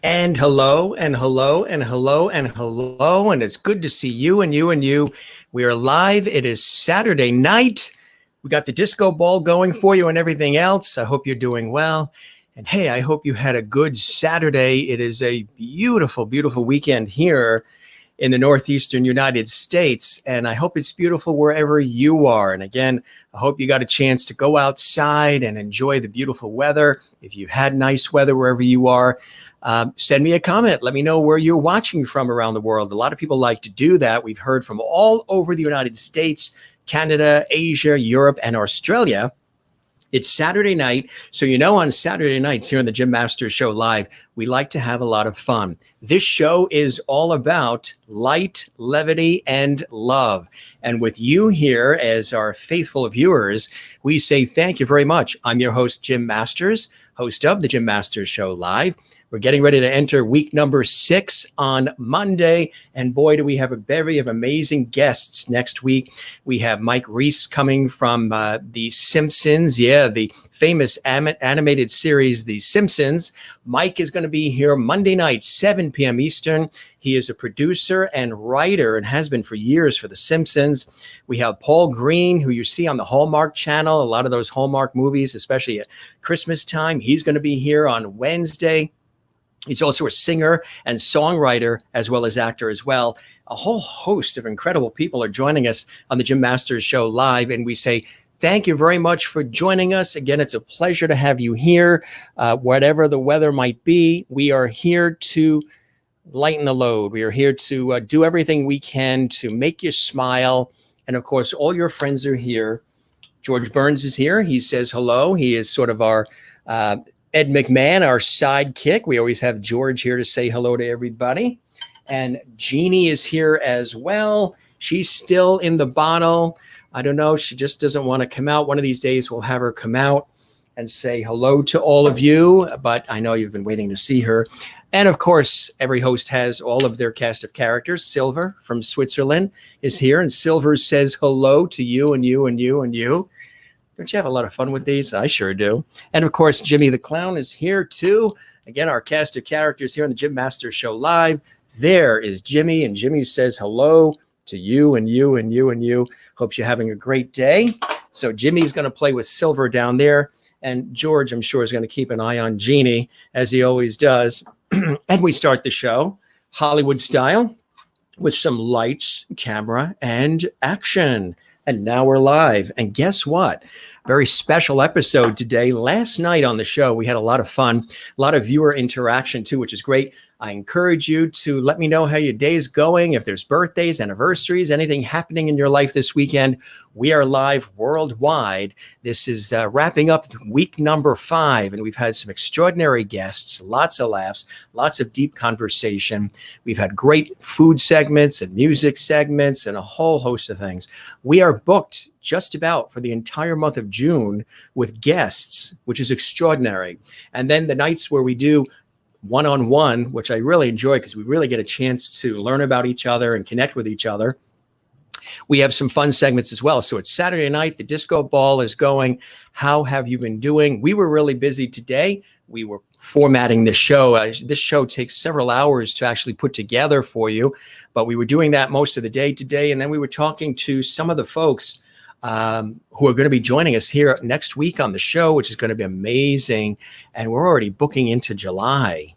And hello, and hello, and hello, and hello, and it's good to see you and you and you. We are live. It is Saturday night. We got the disco ball going for you and everything else. I hope you're doing well. And hey, I hope you had a good Saturday. It is a beautiful, beautiful weekend here in the Northeastern United States. And I hope it's beautiful wherever you are. And again, I hope you got a chance to go outside and enjoy the beautiful weather. If you had nice weather wherever you are, send me a comment. Let me know where you're watching from around the world. A lot of people like to do that. We've heard from all over the United States, Canada, Asia, Europe, and Australia. It's Saturday night. So, on Saturday nights here on the Jim Masters Show Live, we like to have a lot of fun. This show is all about light, levity, and love. And with you here as our faithful viewers, we say thank you very much. I'm your host, Jim Masters, host of the Jim Masters Show Live. We're getting ready to enter week number 6 on Monday. And boy, do we have a bevy of amazing guests next week. We have Mike Reese coming from The Simpsons. Yeah, the famous animated series, The Simpsons. Mike is going to be here Monday night, 7 p.m. Eastern. He is a producer and writer and has been for years for The Simpsons. We have Paul Green, who you see on the Hallmark Channel, a lot of those Hallmark movies, especially at Christmas time. He's going to be here on Wednesday. He's also a singer and songwriter, as well as actor as well. A whole host of incredible people are joining us on the Jim Masters Show Live, and we say thank you very much for joining us. Again, it's a pleasure to have you here. Whatever the weather might be, we are here to lighten the load. We are here to do everything we can to make you smile. And of course, all your friends are here. George Burns is here. He says hello. He is sort of our Ed McMahon, our sidekick. We always have George here to say hello to everybody. And Jeannie is here as well. She's still in the bottle. I don't know. She just doesn't want to come out. One of these days, we'll have her come out and say hello to all of you. But I know you've been waiting to see her. And of course, every host has all of their cast of characters. Silver from Switzerland is here. And Silver says hello to you and you and you and you. Don't you have a lot of fun with these? I sure do. And of course, Jimmy the Clown is here too. Again, our cast of characters here on the Jim Masters Show Live. There is Jimmy, and Jimmy says hello to you and you and you and you. Hopes you're having a great day. So Jimmy's going to play with Silver down there. And George, I'm sure, is going to keep an eye on Jeannie, as he always does. And we start the show Hollywood style with some lights, camera, and action. And now we're live. And guess what? Very special episode today. Last night on the show, we had a lot of fun, a lot of viewer interaction too, which is great. I encourage you to let me know how your day's going. If there's birthdays, anniversaries, anything happening in your life this weekend, we are live worldwide. This is wrapping up week number 5, and we've had some extraordinary guests, lots of laughs, lots of deep conversation. We've had great food segments and music segments and a whole host of things. We are booked just about for the entire month of June with guests, which is extraordinary. And then the nights where we do one-on-one, which I really enjoy because we really get a chance to learn about each other and connect with each other. We have some fun segments as well. So it's Saturday night. The disco ball is going. How have you been doing? We were really busy today. We were formatting the show. This show takes several hours to actually put together for you, but we were doing that most of the day today. And then we were talking to some of the folks who are going to be joining us here next week on the show, which is going to be amazing. And we're already booking into July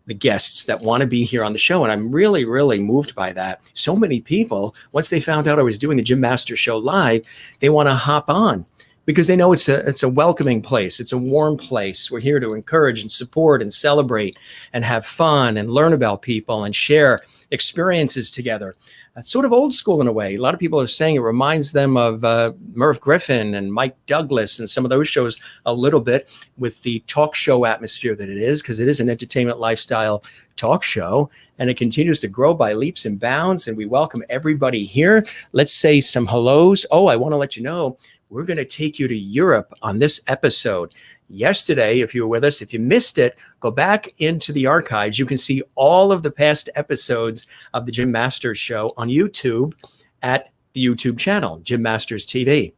the guests that want to be here on the show. And I'm really, really moved by that. So many people, once they found out I was doing the Jim Masters Show Live, they want to hop on because they know it's a welcoming place. It's a warm place. We're here to encourage and support and celebrate and have fun and learn about people and share experiences together. It's sort of old school in a way. A lot of people are saying it reminds them of Merv Griffin and Mike Douglas and some of those shows a little bit with the talk show atmosphere that it is, because it is an entertainment lifestyle talk show, and it continues to grow by leaps and bounds. And we welcome everybody here. Let's say some hellos. Oh, I want to let you know, we're going to take you to Europe on this episode. Yesterday, if you were with us, if you missed it, go back into the archives. You can see all of the past episodes of the Jim Masters Show on YouTube at the YouTube channel, Jim Masters TV.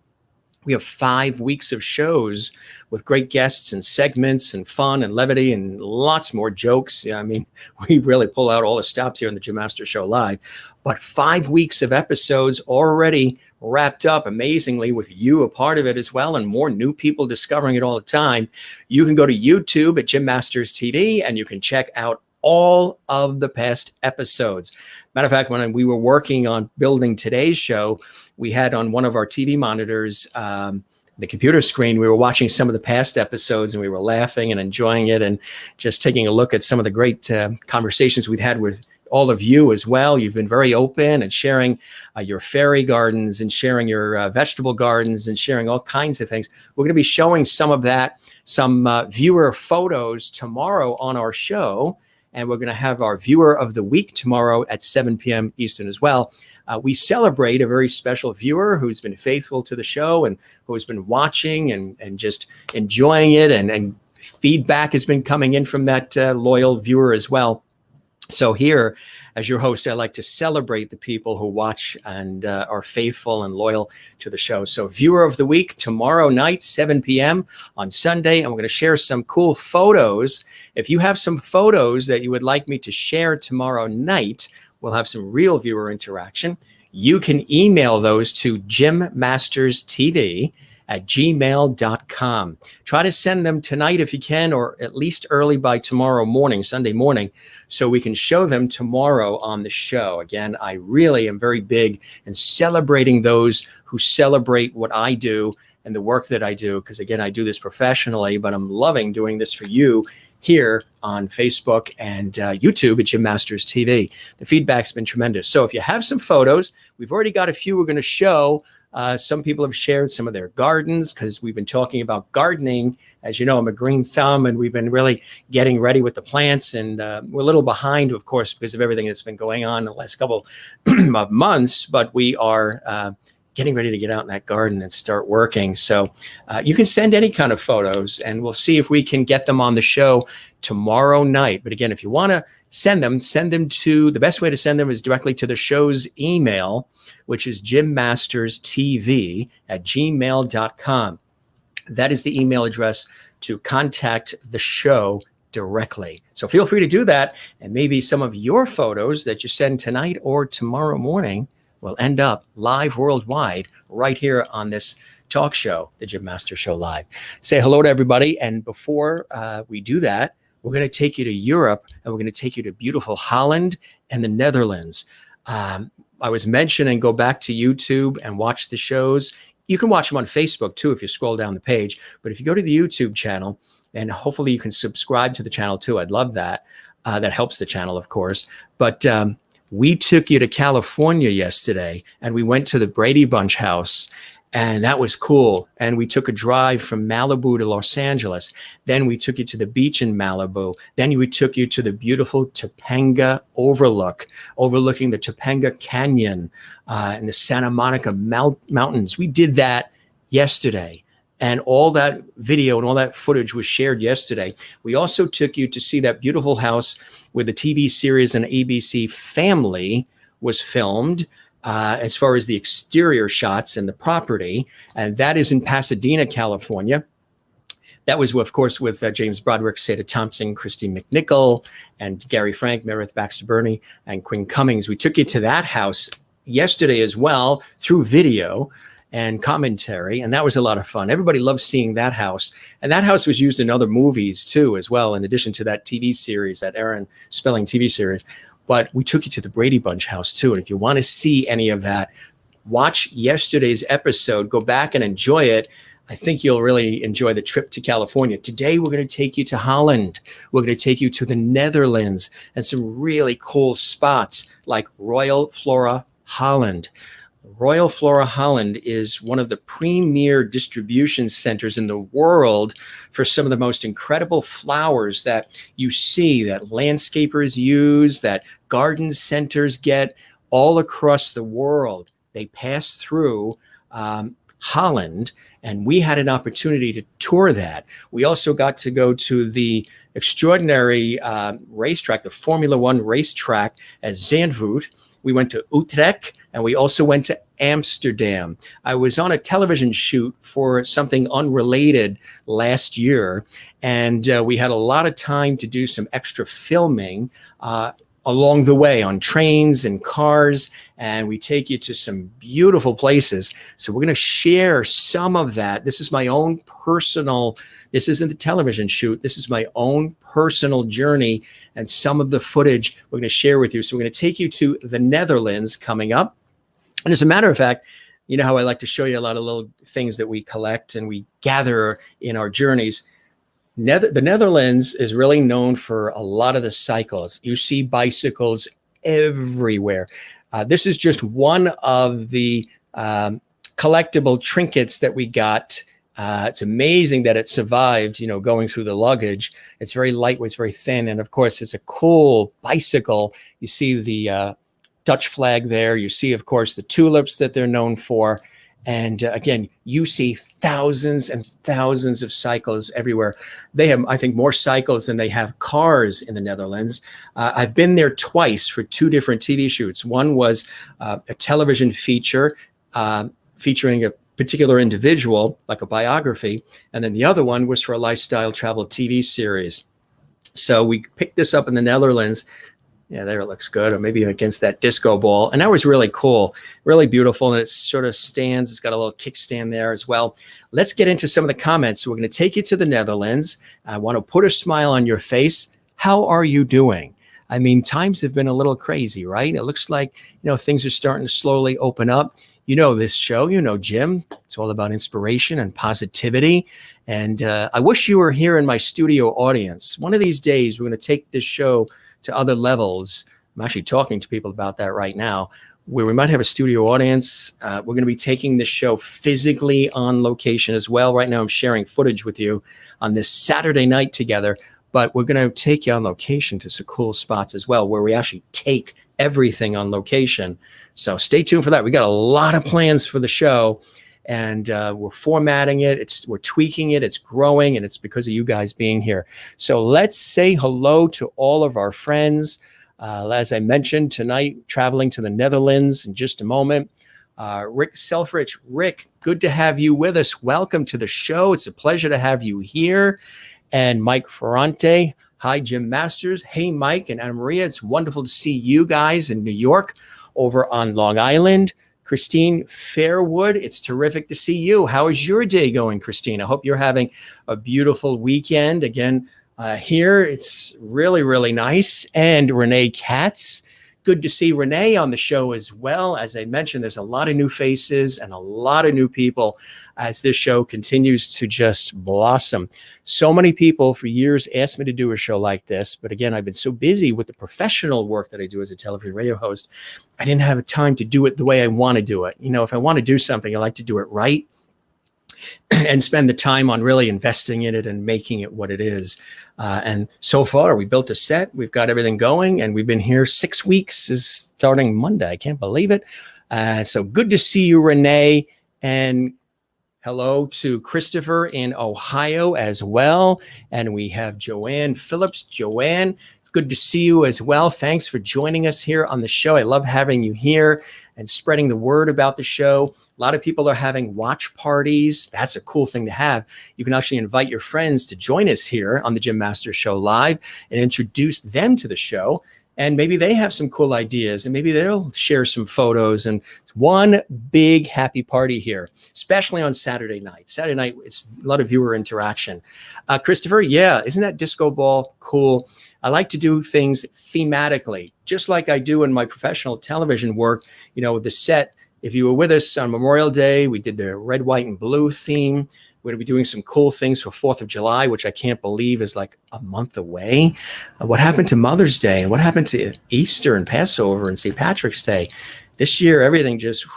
We have 5 weeks of shows with great guests and segments and fun and levity and lots more jokes. Yeah, I mean, we really pull out all the stops here on the Jim Master Show Live. But 5 weeks of episodes already wrapped up amazingly, with you a part of it as well, and more new people discovering it all the time. You can go to YouTube at Jim Masters TV and you can check out all of the past episodes. Matter of fact, when we were working on building today's show, we had on one of our TV monitors, the computer screen, we were watching some of the past episodes and we were laughing and enjoying it and just taking a look at some of the great conversations we've had with all of you as well. You've been very open and sharing your fairy gardens and sharing your vegetable gardens and sharing all kinds of things. We're going to be showing some of that, some viewer photos tomorrow on our show. And we're going to have our viewer of the week tomorrow at 7 p.m. Eastern as well. We celebrate a very special viewer who's been faithful to the show and who has been watching and just enjoying it. And feedback has been coming in from that loyal viewer as well. So here, as your host, I like to celebrate the people who watch and are faithful and loyal to the show. So viewer of the week tomorrow night, 7 p.m. on Sunday. And we're going to share some cool photos. If you have some photos that you would like me to share tomorrow night, we'll have some real viewer interaction. You can email those to jimmasterstv@gmail.com. Try to send them tonight if you can, or at least early by tomorrow morning, Sunday morning, so we can show them tomorrow on the show. Again, I really am very big in celebrating those who celebrate what I do and the work that I do, because again, I do this professionally, but I'm loving doing this for you here on Facebook and YouTube at Jim Masters TV. The feedback's been tremendous. So if you have some photos, we've already got a few we're going to show. Some people have shared some of their gardens because we've been talking about gardening. As you know, I'm a green thumb and we've been really getting ready with the plants, and we're a little behind, of course, because of everything that's been going on in the last couple of months, but we are getting ready to get out in that garden and start working. So you can send any kind of photos and we'll see if we can get them on the show tomorrow night. But again, if you want to send them to, the best way to send them is directly to the show's email, which is jimmasterstv@gmail.com. That is the email address to contact the show directly. So feel free to do that. And maybe some of your photos that you send tonight or tomorrow morning will end up live worldwide right here on this talk show, the Jim Master Show Live. Say hello to everybody. And before we do that, we're going to take you to Europe and we're going to take you to beautiful Holland and the Netherlands. I was mentioning go back to YouTube and watch the shows. You can watch them on Facebook too if you scroll down the page. But if you go to the YouTube channel, and hopefully you can subscribe to the channel too, I'd love that. That helps the channel, of course. But we took you to California yesterday and we went to the Brady Bunch house, and that was cool. And we took a drive from Malibu to Los Angeles. Then we took you to the beach in Malibu. Then we took you to the beautiful Topanga overlooking the Topanga Canyon and the Santa Monica Mountains. We did that yesterday. And all that video and all that footage was shared yesterday. We also took you to see that beautiful house where the TV series on ABC Family was filmed, as far as the exterior shots and the property. And that is in Pasadena, California. That was, of course, with James Broderick, Seda Thompson, Christy McNichol, and Gary Frank, Meredith Baxter Burney, and Quinn Cummings. We took you to that house yesterday as well through video and commentary, and that was a lot of fun. Everybody loved seeing that house, and that house was used in other movies too as well, in addition to that TV series, that Aaron Spelling TV series. But we took you to the Brady Bunch house too, and if you want to see any of that, watch yesterday's episode, go back and enjoy it. I think you'll really enjoy the trip to California. Today, we're going to take you to Holland. We're going to take you to the Netherlands and some really cool spots like Royal Flora Holland. Royal Flora Holland is one of the premier distribution centers in the world for some of the most incredible flowers that you see, that landscapers use, that garden centers get all across the world. They pass through Holland, and we had an opportunity to tour that. We also got to go to the extraordinary racetrack, the Formula One racetrack at Zandvoort. We went to Utrecht, and we also went to Amsterdam. I was on a television shoot for something unrelated last year, and we had a lot of time to do some extra filming along the way on trains and cars, and we take you to some beautiful places. So we're going to share some of that. This is my own personal, this isn't the television shoot. This is my own personal journey and some of the footage we're going to share with you. So we're going to take you to the Netherlands coming up. And as a matter of fact, you know how I like to show you a lot of little things that we collect and we gather in our journeys. The Netherlands is really known for a lot of the cycles. You see bicycles everywhere. This is just one of the collectible trinkets that we got. It's amazing that it survived, you know, going through the luggage. It's very lightweight, it's very thin. And of course, it's a cool bicycle. You see the Dutch flag there. You see, of course, the tulips that they're known for. And again, you see thousands and thousands of cycles everywhere. They have, I think, more cycles than they have cars in the Netherlands. I've been there twice for two different TV shoots. One was a television feature featuring a particular individual, like a biography. And then the other one was for a lifestyle travel TV series. So we picked this up in the Netherlands. Yeah, there it looks good. Or maybe against that disco ball. And that was really cool, really beautiful. And it sort of stands. It's got a little kickstand there as well. Let's get into some of the comments. So we're going to take you to the Netherlands. I want to put a smile on your face. How are you doing? I mean, times have been a little crazy, right? It looks like, you know, things are starting to slowly open up. You know this show, you know Jim. It's all about inspiration and positivity. And I wish you were here in my studio audience. One of these days, we're going to take this show to other levels. I'm actually talking to people about that right now, where we might have a studio audience. We're going to be taking this show physically on location as well. Right now, I'm sharing footage with you on this Saturday night together, but we're going to take you on location to some cool spots as well, where we actually take everything on location. So stay tuned for that. We got a lot of plans for the show, and we're formatting it. We're tweaking it. It's growing, and it's because of you guys being here. So let's say hello to all of our friends. As I mentioned tonight, traveling to the Netherlands in just a moment. Rick Selfridge. Rick, good to have you with us. Welcome to the show. It's a pleasure to have you here. And Mike Ferrante. Hi, Jim Masters. Hey, Mike and Anna Maria. It's wonderful to see you guys in New York, over on Long Island. Christine Fairwood, it's terrific to see you. How is your day going, Christine? I hope you're having a beautiful weekend. Again, here it's really, really nice. And Renee Katz, good to see Renee on the show as well. As I mentioned, there's a lot of new faces and a lot of new people as this show continues to just blossom. So many people for years asked me to do a show like this. But again, I've been so busy with the professional work that I do as a television radio host, I didn't have time to do it the way I want to do it. You know, if I want to do something, I like to do it right and spend the time on really investing in it and making it what it is. And so far, we built a set. We've got everything going, and we've been here 6 weeks, is starting Monday. I can't believe it. So good to see you, Renee. And hello to Christopher in Ohio as well. And we have Joanne Phillips. Joanne, it's good to see you as well. Thanks for joining us here on the show. I love having you here and spreading the word about the show. A lot of people are having watch parties. That's a cool thing to have. You can actually invite your friends to join us here on the Jim Masters Show Live and introduce them to the show. And maybe they have some cool ideas, and maybe they'll share some photos. And it's one big happy party here, especially on Saturday night. Saturday night, it's a lot of viewer interaction. Christopher, yeah, isn't that disco ball cool? I like to do things thematically, just like I do in my professional television work. You know, the set, if you were with us on Memorial Day, we did the red, white, and blue theme. We're going to be doing some cool things for 4th of July, which I can't believe is like a month away. What happened to Mother's Day, and what happened to Easter and Passover and St. Patrick's Day? This year, everything just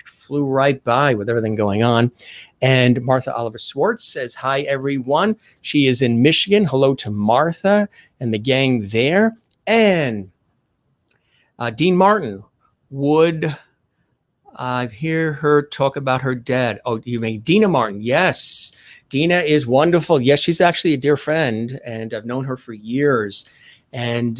flew right by with everything going on. And Martha Oliver Swartz says, hi, everyone. She is in Michigan. Hello to Martha and the gang there. And Dean Martin, would I hear her talk about her dad. Oh, you mean Dina Martin? Yes. Dina is wonderful. Yes, she's actually a dear friend, and I've known her for years. And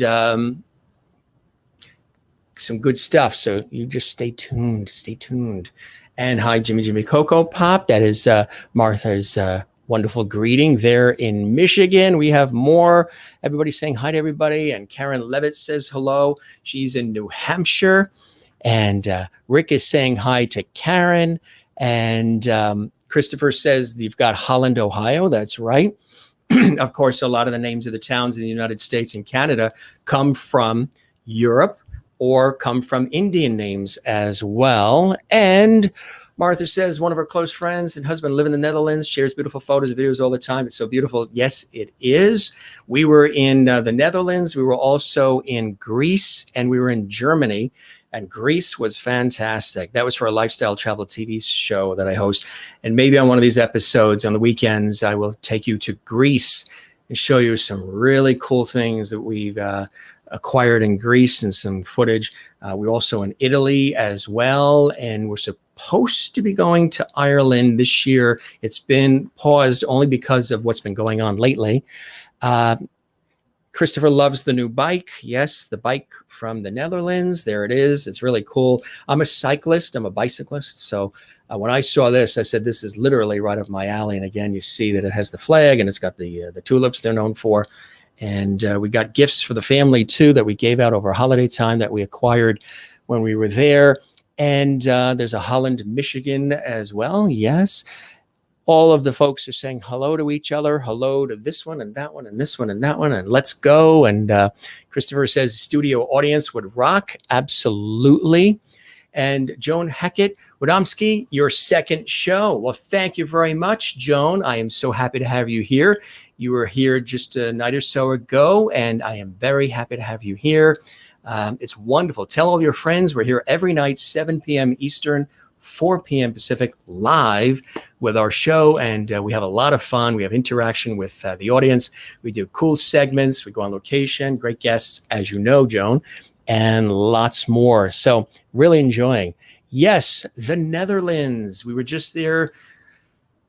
some good stuff. So you just stay tuned. Stay tuned. And hi, Jimmy Coco Pop. That is Martha's wonderful greeting there in Michigan. We have more. Everybody saying hi to everybody. And Karen Levitt says hello. She's in New Hampshire. And Rick is saying hi to Karen. And Christopher says you've got Holland, Ohio. That's right. Of course, a lot of the names of the towns in the United States and Canada come from Europe or come from Indian names as well. And Martha says one of her close friends and husband live in the Netherlands, shares beautiful photos and videos all the time. It's so beautiful. Yes, it is. We were in the Netherlands. We were also in Greece, and we were in Germany. And Greece was fantastic. That was for a lifestyle travel TV show that I host. And maybe on one of these episodes on the weekends, I will take you to Greece and show you some really cool things that we've acquired in Greece and some footage. We're also in Italy as well. And we're supposed to be going to Ireland this year. It's been paused only because of what's been going on lately. Christopher loves the new bike. Yes, the bike from the Netherlands. There it is. It's really cool. I'm a cyclist. I'm a bicyclist. So when I saw this, I said, this is literally right up my alley. And again, you see that it has the flag and it's got the tulips they're known for. And we got gifts for the family, too, that we gave out over holiday time that we acquired when we were there. And there's a Holland, Michigan as well. Yes. All of the folks are saying hello to each other. Hello to this one and that one and this one and that one. And let's go. And Christopher says studio audience would rock. Absolutely. And Joan Hackett, Wadomski, your second show. Well, thank you very much, Joan. I am so happy to have you here. You were here just a night or so ago, and I am very happy to have you here. It's wonderful. Tell all your friends. We're here every night, 7 p.m. Eastern, 4 p.m. Pacific, live with our show, and we have a lot of fun. We have interaction with the audience. We do cool segments. We go on location, great guests, as you know, Joan, and lots more. So really enjoying. Yes, the Netherlands. We were just there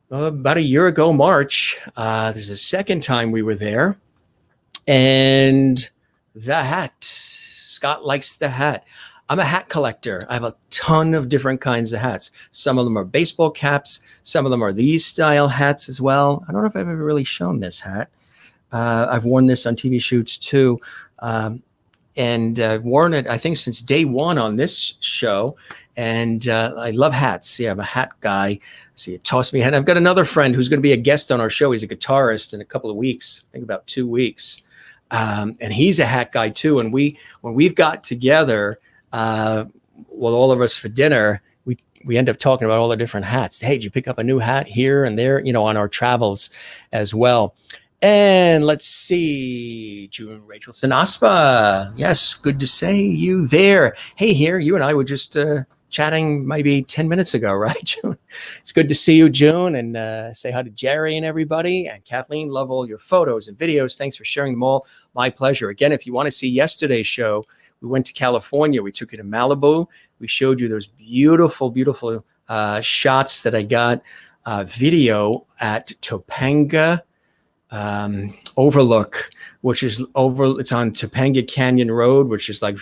about a year ago, March. There's a second time we were there. And the hat. Scott likes the hat. I'm a hat collector. I have a ton of different kinds of hats. Some of them are baseball caps. Some of them are these style hats as well. I don't know if I've ever really shown this hat. I've worn this on TV shoots too. And I've worn it, I think, since day one on this show. And I love hats. Yeah, I'm a hat guy. So you toss me a hat. I've got another friend who's going to be a guest on our show. He's a guitarist in a couple of weeks, I think about 2 weeks. And he's a hat guy too. And when we've got together, with all of us for dinner, we end up talking about all the different hats. Hey, did you pick up a new hat here and there, on our travels as well? And let's see, June Rachel Sinaspa. Yes, good to see you there. Hey, here, you and I were just chatting maybe 10 minutes ago, right, June? It's good to see you, June, and say hi to Jerry and everybody. And Kathleen, love all your photos and videos. Thanks for sharing them all. My pleasure. Again, if you want to see yesterday's show, we went to California. We took you to Malibu. We showed you those beautiful, beautiful shots that I got video at Topanga Overlook, which is it's on Topanga Canyon Road, which is like,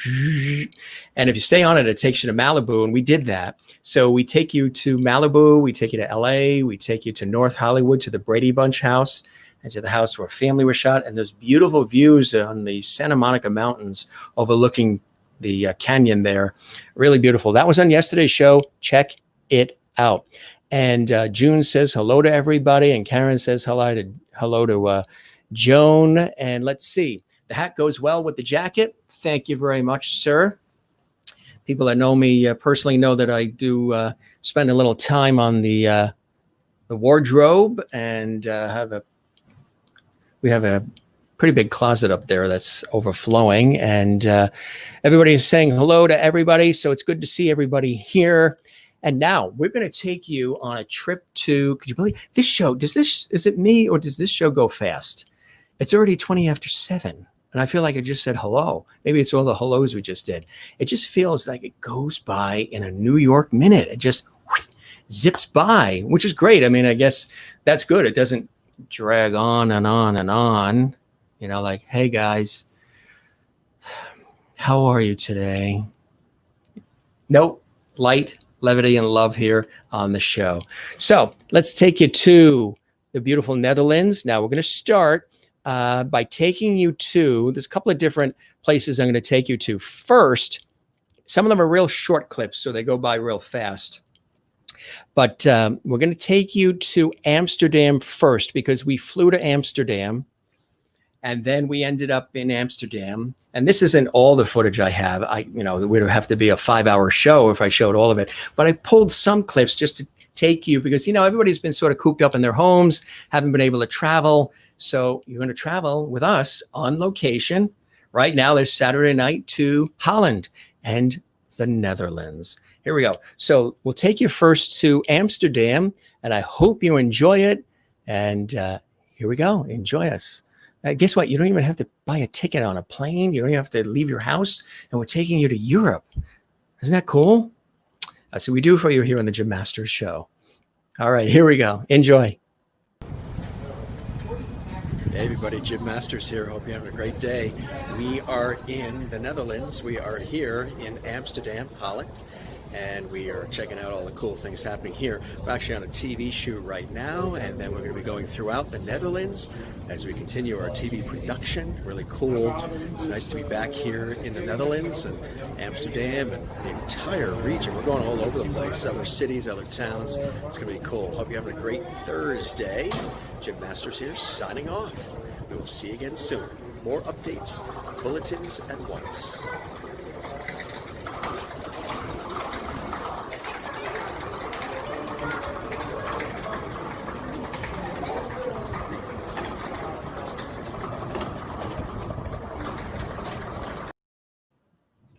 and if you stay on it, it takes you to Malibu. And we did that. So we take you to Malibu, we take you to LA, we take you to North Hollywood, to the Brady Bunch house, and to the house where family was shot. And those beautiful views on the Santa Monica Mountains overlooking the canyon there. Really beautiful. That was on yesterday's show. Check it out. And June says hello to everybody. And Karen says hello to Joan. And let's see. The hat goes well with the jacket. Thank you very much, sir. People that know me personally know that I do spend a little time on the wardrobe, and we have a pretty big closet up there that's overflowing, and everybody is saying hello to everybody. So it's good to see everybody here. And now we're going to take you on a trip to, could you believe this show? Is it me or does this show go fast? It's already 20 after 7. And I feel like I just said hello. Maybe it's all the hellos we just did. It just feels like it goes by in a New York minute. It just zips by, which is great. I mean, I guess that's good. It doesn't drag on and on and on. You know, like, hey guys, how are you today? Nope. Light, levity, and love here on the show. So let's take you to the beautiful Netherlands. Now we're going to start by taking you to, there's a couple of different places I'm going to take you to. First, some of them are real short clips, so they go by real fast. But we're going to take you to Amsterdam first, because we flew to Amsterdam and then we ended up in Amsterdam. And this isn't all the footage I have. It would have to be a 5-hour show if I showed all of it. But I pulled some clips just to take you, because, everybody's been sort of cooped up in their homes, haven't been able to travel. So you're going to travel with us on location. Right now, there's Saturday night to Holland and the Netherlands. Here we go. So we'll take you first to Amsterdam, and I hope you enjoy it. And here we go. Enjoy us. Guess what? You don't even have to buy a ticket on a plane. You don't even have to leave your house. And we're taking you to Europe. Isn't that cool? So we do for you here on the Jim Masters Show. All right, here we go. Enjoy. Hey everybody, Jim Masters here. Hope you're having a great day. We are in the Netherlands. We are here in Amsterdam, Holland. And we are checking out all the cool things happening here. We're actually on a TV shoot right now, and then we're going to be going throughout the Netherlands as we continue our TV production. Really cool. It's nice to be back here in the Netherlands and Amsterdam and the entire region. We're going all over the place, other cities, other towns. It's going to be cool. Hope you're having a great Thursday. Jim Masters here, signing off. We will see you again soon. More updates, bulletins at once.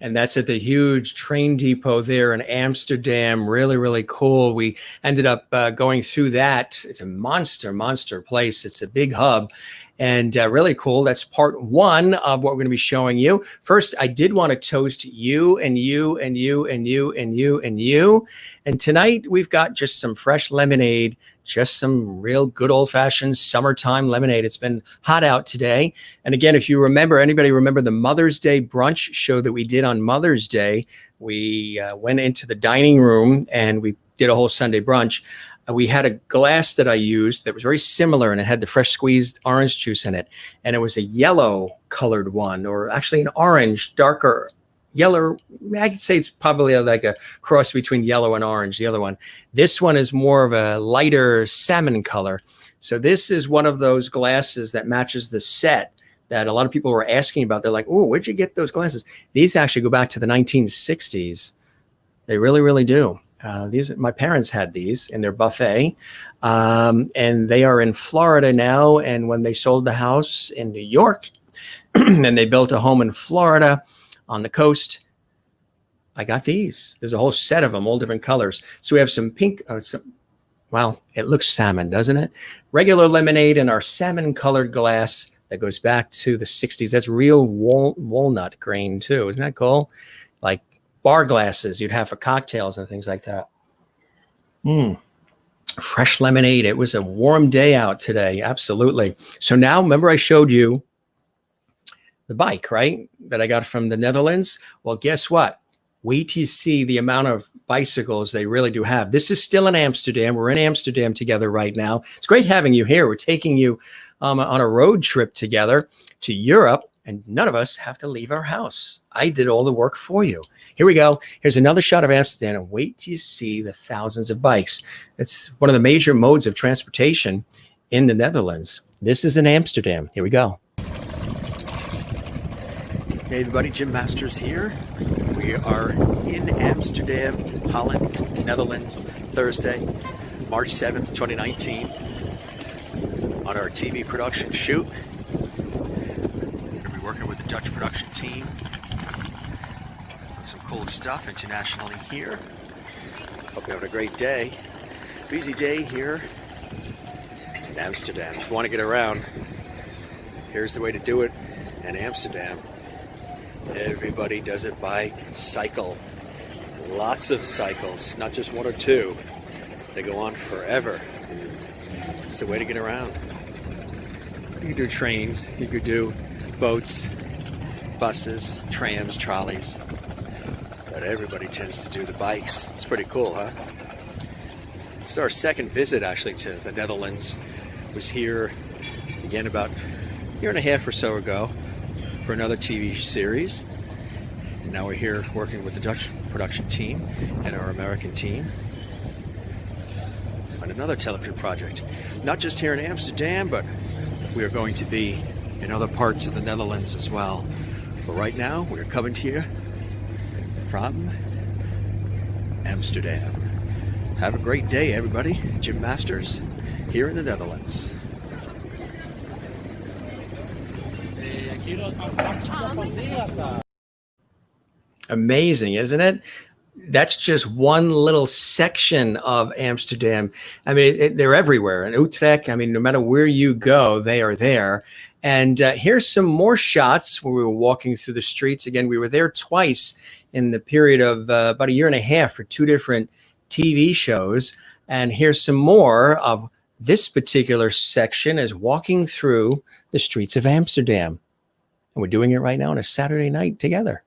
And that's at the huge train depot there in Amsterdam. Really, really cool. We ended up going through that. It's a monster place. It's a big hub and really cool. That's part one of what we're going to be showing you. First, I did want to toast you and you and you and you and you and you. And tonight we've got just some fresh lemonade, just some real good old-fashioned summertime lemonade. It's been hot out today. And again, if you remember, anybody remember the Mother's Day brunch show that we did on Mother's Day? We went into the dining room and we did a whole Sunday brunch. We had a glass that I used that was very similar, and it had the fresh squeezed orange juice in it. And it was a yellow colored one, or actually an orange, darker yellow. I could say it's probably like a cross between yellow and orange, the other one. This one is more of a lighter salmon color. So this is one of those glasses that matches the set that a lot of people were asking about. They're like, oh, where'd you get those glasses? These actually go back to the 1960s. They really, really do. My parents had these in their buffet, and they are in Florida now. And when they sold the house in New York and they built a home in Florida on the coast, I got these. There's a whole set of them, all different colors. So we have some pink, well, it looks salmon, doesn't it? Regular lemonade in our salmon colored glass that goes back to the 60s. That's real walnut grain too. Isn't that cool? Like bar glasses you'd have for cocktails and things like that. Fresh lemonade. It was a warm day out today. Absolutely. So now, remember I showed you the bike, right? That I got from the Netherlands. Well, guess what? Wait till you see the amount of bicycles they really do have. This is still in Amsterdam. We're in Amsterdam together right now. It's great having you here. We're taking you on a road trip together to Europe, and none of us have to leave our house. I did all the work for you. Here we go. Here's another shot of Amsterdam, and wait till you see the thousands of bikes. It's one of the major modes of transportation in the Netherlands. This is in Amsterdam. Here we go. Hey everybody, Jim Masters here. We are in Amsterdam, Holland, Netherlands, Thursday, March 7th, 2019, on our TV production shoot. We're going to be working with the Dutch production team on some cool stuff internationally here. Hope you're having a great day. Busy day here in Amsterdam. If you want to get around, here's the way to do it. in Amsterdam, everybody does it by cycle. Lots of cycles, not just one or two. They go on forever. It's the way to get around. You could do trains, you could do boats, buses, trams, trolleys. But everybody tends to do the bikes. It's pretty cool, huh? This is our second visit, actually, to the Netherlands. Was here again about a year and a half or so ago for another TV series. And now we're here working with the Dutch production team and our American team on another television project. Not just here in Amsterdam, but we are going to be in other parts of the Netherlands as well. But right now, we're coming to you from Amsterdam. Have a great day, everybody. Jim Masters here in the Netherlands. Amazing, isn't it? That's just one little section of Amsterdam. I mean, they're everywhere. In Utrecht, I mean, no matter where you go, they are there. And here's some more shots where we were walking through the streets. Again, we were there twice in the period of about a year and a half for two different TV shows. And here's some more of this particular section as walking through the streets of Amsterdam. And we're doing it right now on a Saturday night together.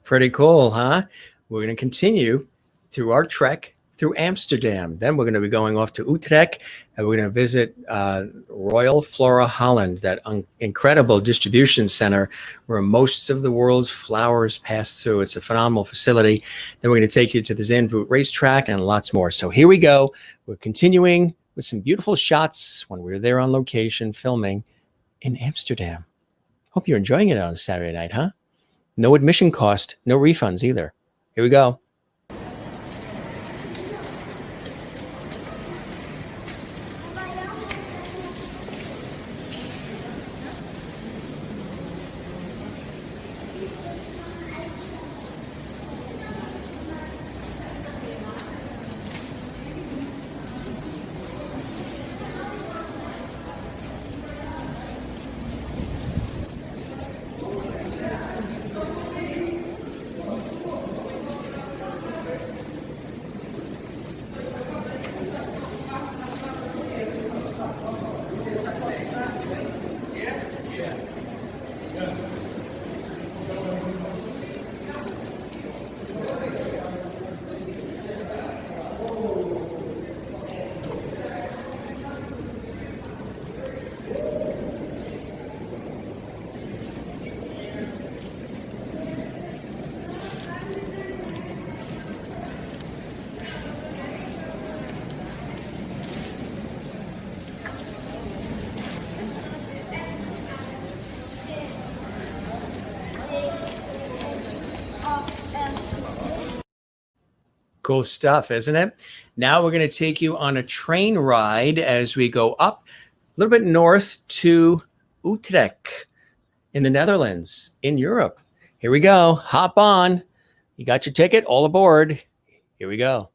Pretty cool, huh? We're going to continue through our trek through Amsterdam. Then we're going to be going off to Utrecht, and we're going to visit Royal Flora Holland, that incredible distribution center where most of the world's flowers pass through. It's a phenomenal facility. Then we're going to take you to the Zandvoort racetrack and lots more. So here we go. We're continuing with some beautiful shots when we were there on location filming in Amsterdam. Hope you're enjoying it on a Saturday night, huh? No admission cost, no refunds either. Here we go. Cool stuff, isn't it? Now we're going to take you on a train ride as we go up a little bit north to Utrecht in the Netherlands, in Europe. Here we go. Hop on. You got your ticket? All aboard. Here we go.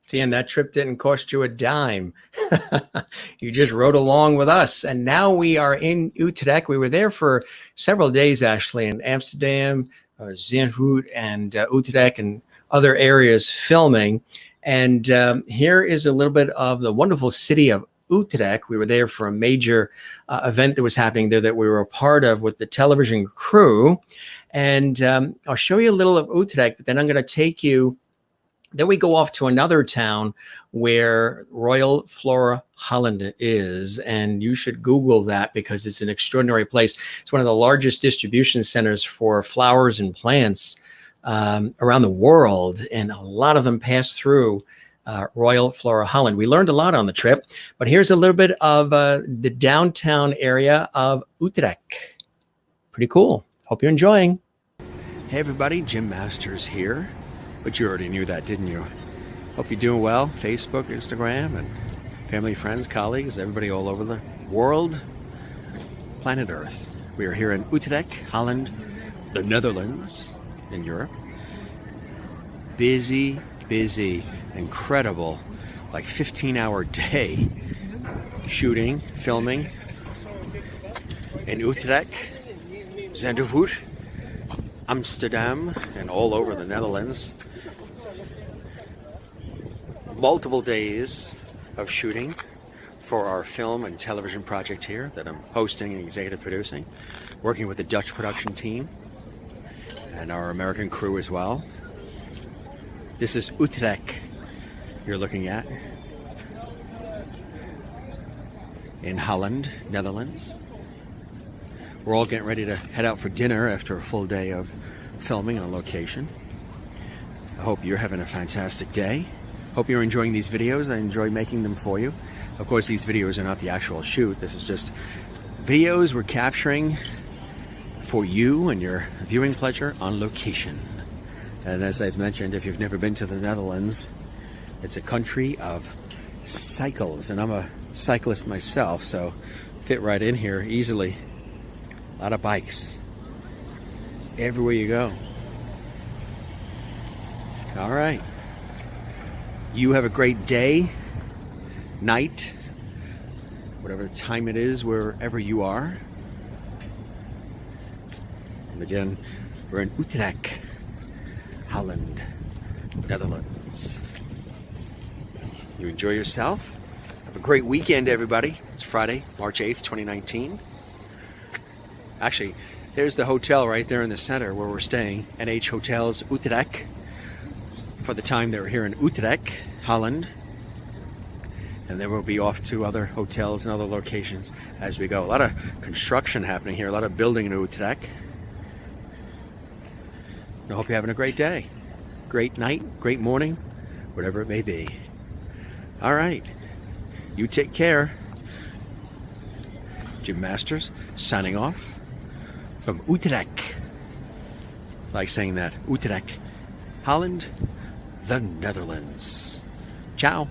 See, and that trip didn't cost you a dime. You just rode along with us. And now we are in Utrecht. We were there for several days, actually, in Amsterdam, Zandvoort, and Utrecht, and other areas filming. And here is a little bit of the wonderful city of Utrecht. We were there for a major event that was happening there that we were a part of with the television crew. And I'll show you a little of Utrecht, but then I'm going to take you. Then we go off to another town where Royal Flora Holland is, and you should Google that because it's an extraordinary place. It's one of the largest distribution centers for flowers and plants around the world, and a lot of them pass through Royal Flora Holland. We learned a lot on the trip, but here's a little bit of the downtown area of Utrecht. Pretty cool. Hope you're enjoying. Hey everybody, Jim Masters here. But you already knew that, didn't you? Hope you're doing well. Facebook, Instagram, and family, friends, colleagues, everybody all over the world, planet Earth. We are here in Utrecht, Holland, the Netherlands, in Europe. Busy, incredible, like 15-hour day shooting, filming in Utrecht, Zandvoort, Amsterdam, and all over the Netherlands. Multiple days of shooting for our film and television project here that I'm hosting and executive producing, working with the Dutch production team and our American crew as well. This is Utrecht you're looking at in Holland, Netherlands. We're all getting ready to head out for dinner after a full day of filming on location. I hope you're having a fantastic day. Hope you're enjoying these videos. I enjoy making them for you. Of course, these videos are not the actual shoot. This is just videos we're capturing for you and your viewing pleasure on location. And as I've mentioned, if you've never been to the Netherlands, it's a country of cycles. And I'm a cyclist myself, so fit right in here easily. A lot of bikes everywhere you go. All right. You have a great day, night, whatever time it is, wherever you are. And again, we're in Utrecht, Holland, Netherlands. You enjoy yourself. Have a great weekend, everybody. It's Friday, March 8th, 2019. Actually, there's the hotel right there in the center where we're staying, NH Hotels Utrecht, for the time that we're here in Utrecht, Holland. And then we'll be off to other hotels and other locations as we go. A lot of construction happening here, a lot of building in Utrecht. I hope you're having a great day, great night, great morning, whatever it may be. All right, you take care. Jim Masters signing off from Utrecht. I like saying that. Utrecht, Holland, the Netherlands. Ciao.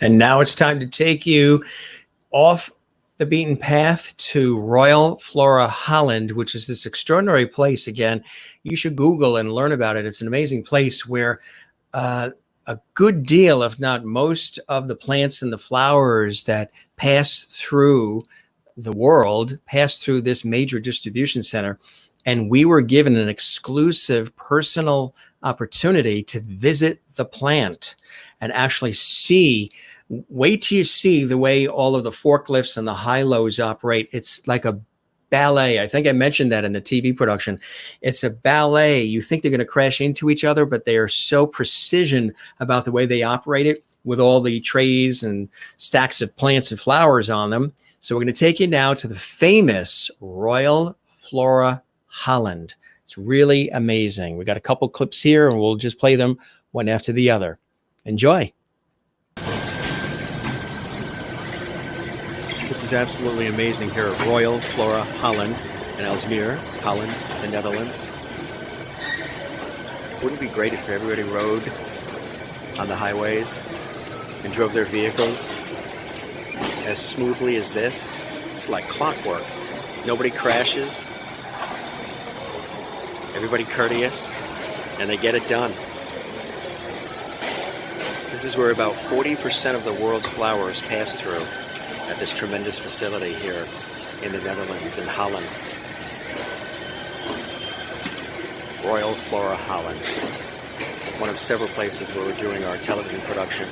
And now it's time to take you off the beaten path to Royal Flora Holland, which is this extraordinary place. Again, you should Google and learn about it. It's an amazing place where a good deal, if not most, of the plants and the flowers that pass through the world pass through this major distribution center. And we were given an exclusive personal opportunity to visit the plant and actually see. Wait till you see the way all of the forklifts and the high-lows operate. It's like a ballet. I think I mentioned that in the TV production. It's a ballet. You think they're going to crash into each other, but they are so precision about the way they operate it with all the trays and stacks of plants and flowers on them. So we're going to take you now to the famous Royal Flora Holland. It's really amazing. We got a couple clips here, and we'll just play them one after the other. Enjoy. This is absolutely amazing here at Royal Flora Holland in Aalsmeer, Holland, the Netherlands. Wouldn't it be great if everybody rode on the highways and drove their vehicles as smoothly as this? It's like clockwork. Nobody crashes. Everybody courteous. and they get it done. This is where about 40% of the world's flowers pass through at this tremendous facility here in the Netherlands, in Holland. Royal Flora Holland. One of several places where we're doing our television production.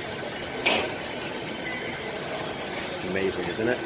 It's amazing, isn't it?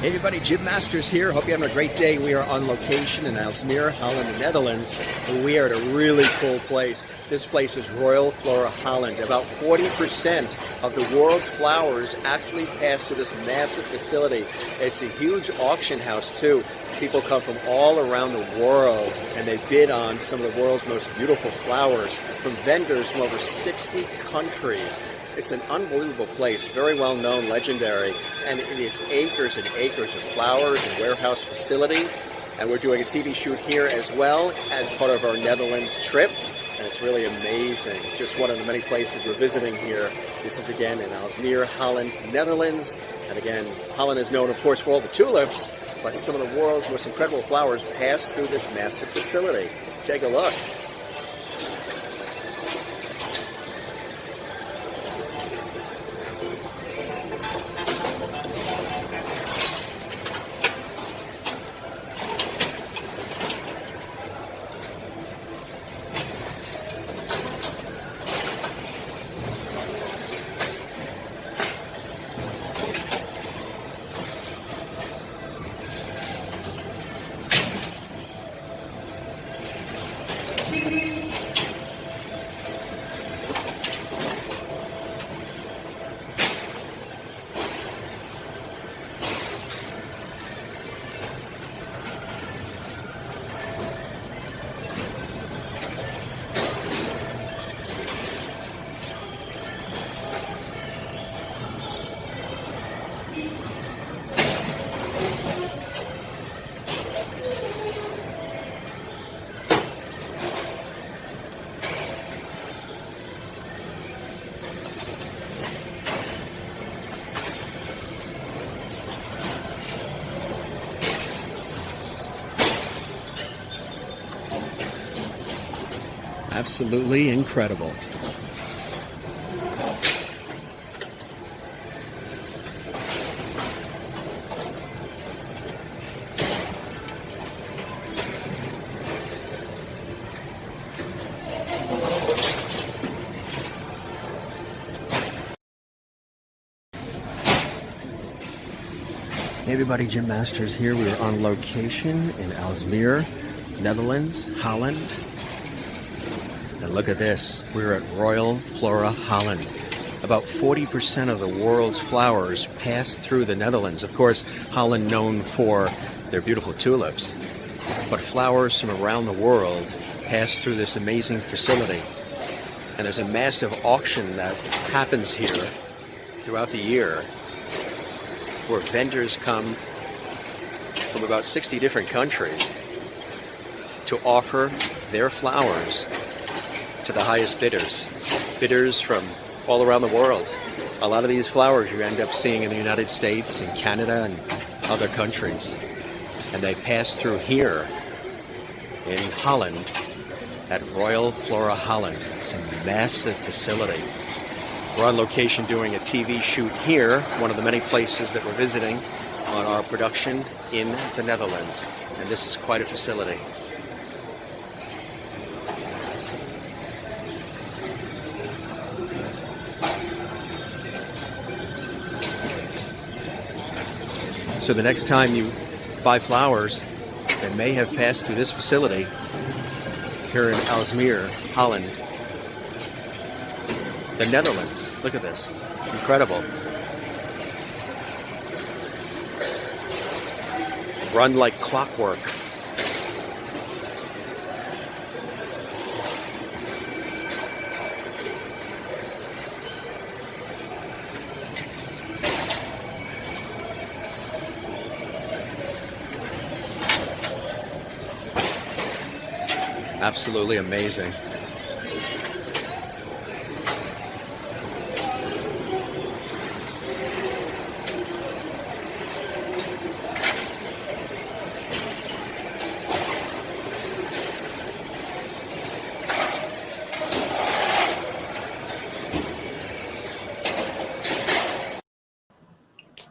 Hey everybody, Jim Masters here. Hope you're having a great day. We are on location in Aalsmeer, Holland, the Netherlands. And we are at a really cool place. This place is Royal Flora Holland. About 40% of the world's flowers actually pass through this massive facility. It's a huge auction house too. People come from all around the world and they bid on some of the world's most beautiful flowers from vendors from over 60 countries. It's an unbelievable place, very well known, legendary, and it is acres and acres of flowers and warehouse facility. And we're doing a TV shoot here as well as part of our Netherlands trip. And it's really amazing. Just one of the many places we're visiting here. This is again in Aalsmeer, Holland, Netherlands. And again, Holland is known, of course, for all the tulips, but some of the world's most incredible flowers pass through this massive facility. Take a look. Absolutely incredible. Hey everybody, Jim Masters here. We are on location in Aalsmeer, Netherlands, Holland. And look at this, we're at Royal Flora Holland. About 40% of the world's flowers pass through the Netherlands. Of course, Holland known for their beautiful tulips, but flowers from around the world pass through this amazing facility. And there's a massive auction that happens here throughout the year where vendors come from about 60 different countries to offer their flowers to the highest bidders from all around the world. A lot of these flowers you end up seeing in the United States and Canada and other countries. And they pass through here in Holland at Royal Flora Holland. It's a massive facility. We're on location doing a TV shoot here, one of the many places that we're visiting on our production in the Netherlands. And this is quite a facility. So the next time you buy flowers, that may have passed through this facility here in Aalsmeer, Holland. The Netherlands. Look at this. It's incredible. Run like clockwork. Absolutely amazing.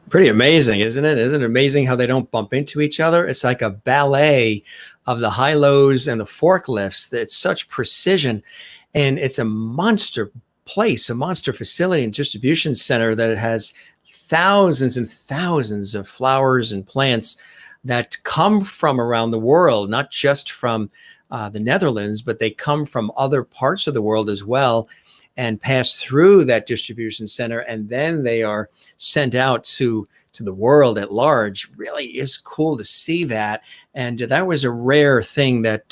Pretty amazing, isn't it? Isn't it amazing how they don't bump into each other? It's like a ballet of the high-lows and the forklifts. It's such precision, and it's a monster place, a monster facility and distribution center that has thousands and thousands of flowers and plants that come from around the world, not just from the Netherlands, but they come from other parts of the world as well, and pass through that distribution center, and then they are sent out to the world at large. Really is cool to see that. And that was a rare thing that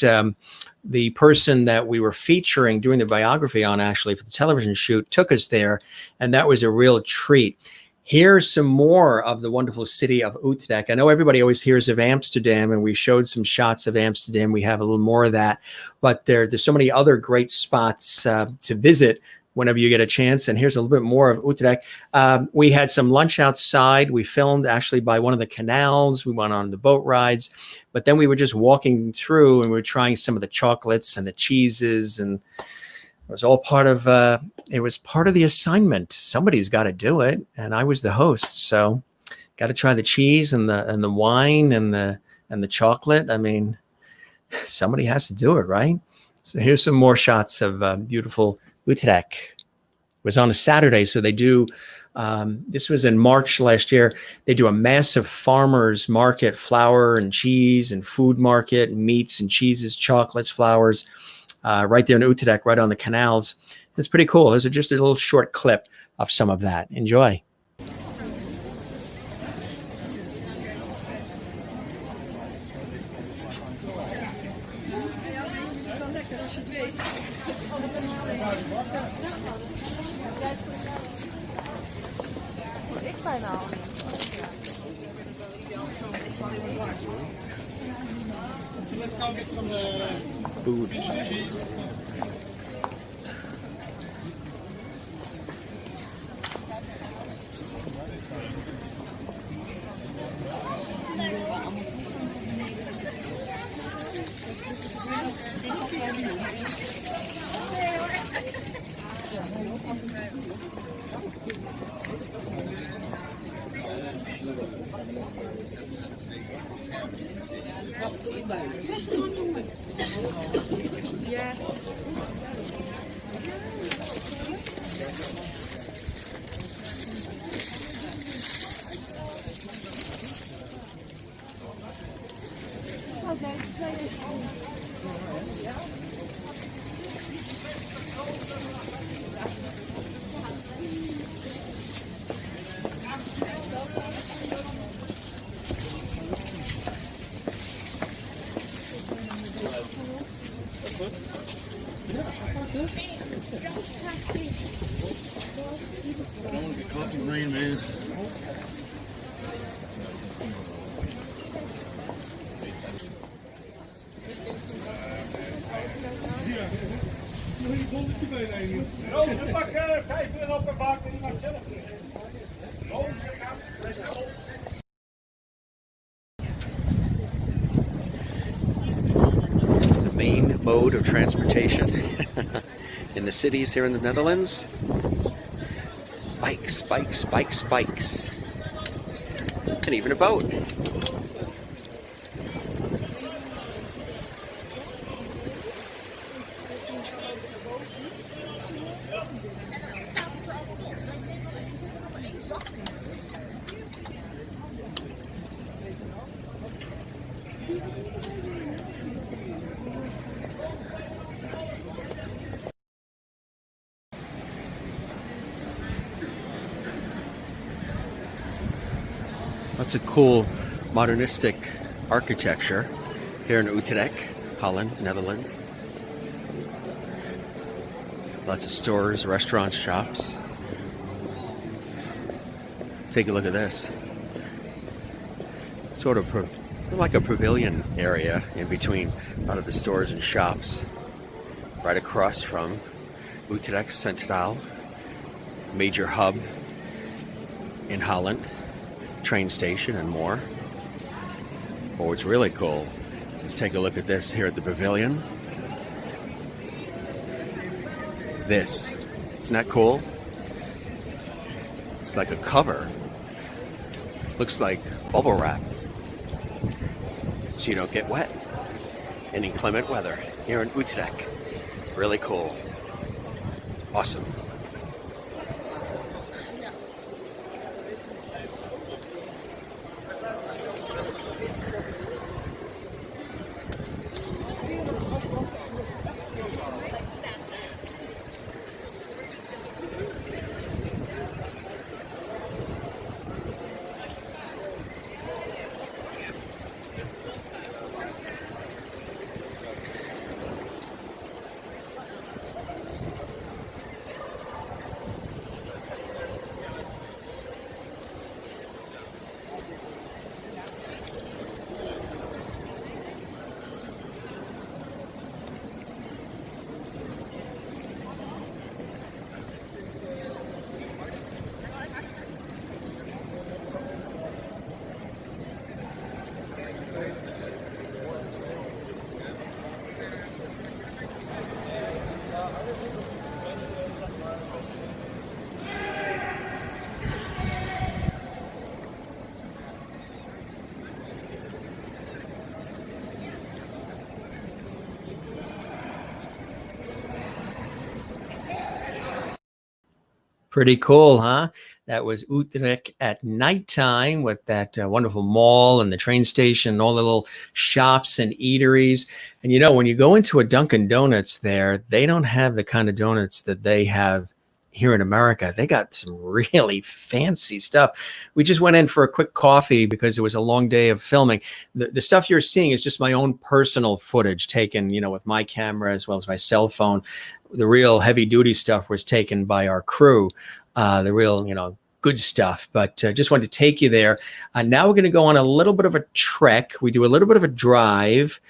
the person that we were featuring doing the biography on, actually for the television shoot, took us there, and that was a real treat. Here's some more of the wonderful city of Utrecht. I know everybody always hears of Amsterdam, and we showed some shots of Amsterdam. We have a little more of that, but there's so many other great spots to visit whenever you get a chance. And here's a little bit more of Utrecht. We had some lunch outside. We filmed actually by one of the canals. We went on the boat rides, but then we were just walking through and we were trying some of the chocolates and the cheeses, and it was all part of it was part of the assignment. Somebody's got to do it, and I was the host, so got to try the cheese and the wine and the chocolate. I mean, somebody has to do it, right? So here's some more shots of beautiful Utrecht. It was on a Saturday, so they do. This was in March last year. They do a massive farmers market, flour and cheese and food market, meats and cheeses, chocolates, flowers. Right there in Utrecht, right on the canals. It's pretty cool. There's just a little short clip of some of that. Enjoy. So let's go get some Food. fish and cheese. I don't want to get caught in the rain, man. Roze pakken, €5 per bak en die mag zelf niet. The main mode of transportation in the cities here in the Netherlands. Bikes, bikes, bikes, bikes. And even a boat. Lots of cool modernistic architecture here in Utrecht, Holland, Netherlands. Lots of stores, restaurants, shops. Take a look at this. Sort of like a pavilion area in between a lot of the stores and shops. Right across from Utrecht Centraal, major hub in Holland, train station and more. Oh, what's really cool, let's take a look at this here at the pavilion. This, isn't that cool? It's like a cover. Looks like bubble wrap, so you don't get wet in inclement weather here in Utrecht. Really cool. Awesome. Pretty cool, huh? That was Utrecht at nighttime with that wonderful mall and the train station and all the little shops and eateries. And you know, when you go into a Dunkin' Donuts there, they don't have the kind of donuts that they have here in America. They got some really fancy stuff. We just went in for a quick coffee because it was a long day of filming. The stuff you're seeing is just my own personal footage taken, you know, with my camera as well as my cell phone. The real heavy duty stuff was taken by our crew, the real, you know, good stuff. But just wanted to take you there. Now we're going to go on a little bit of a trek. We do a little bit of a drive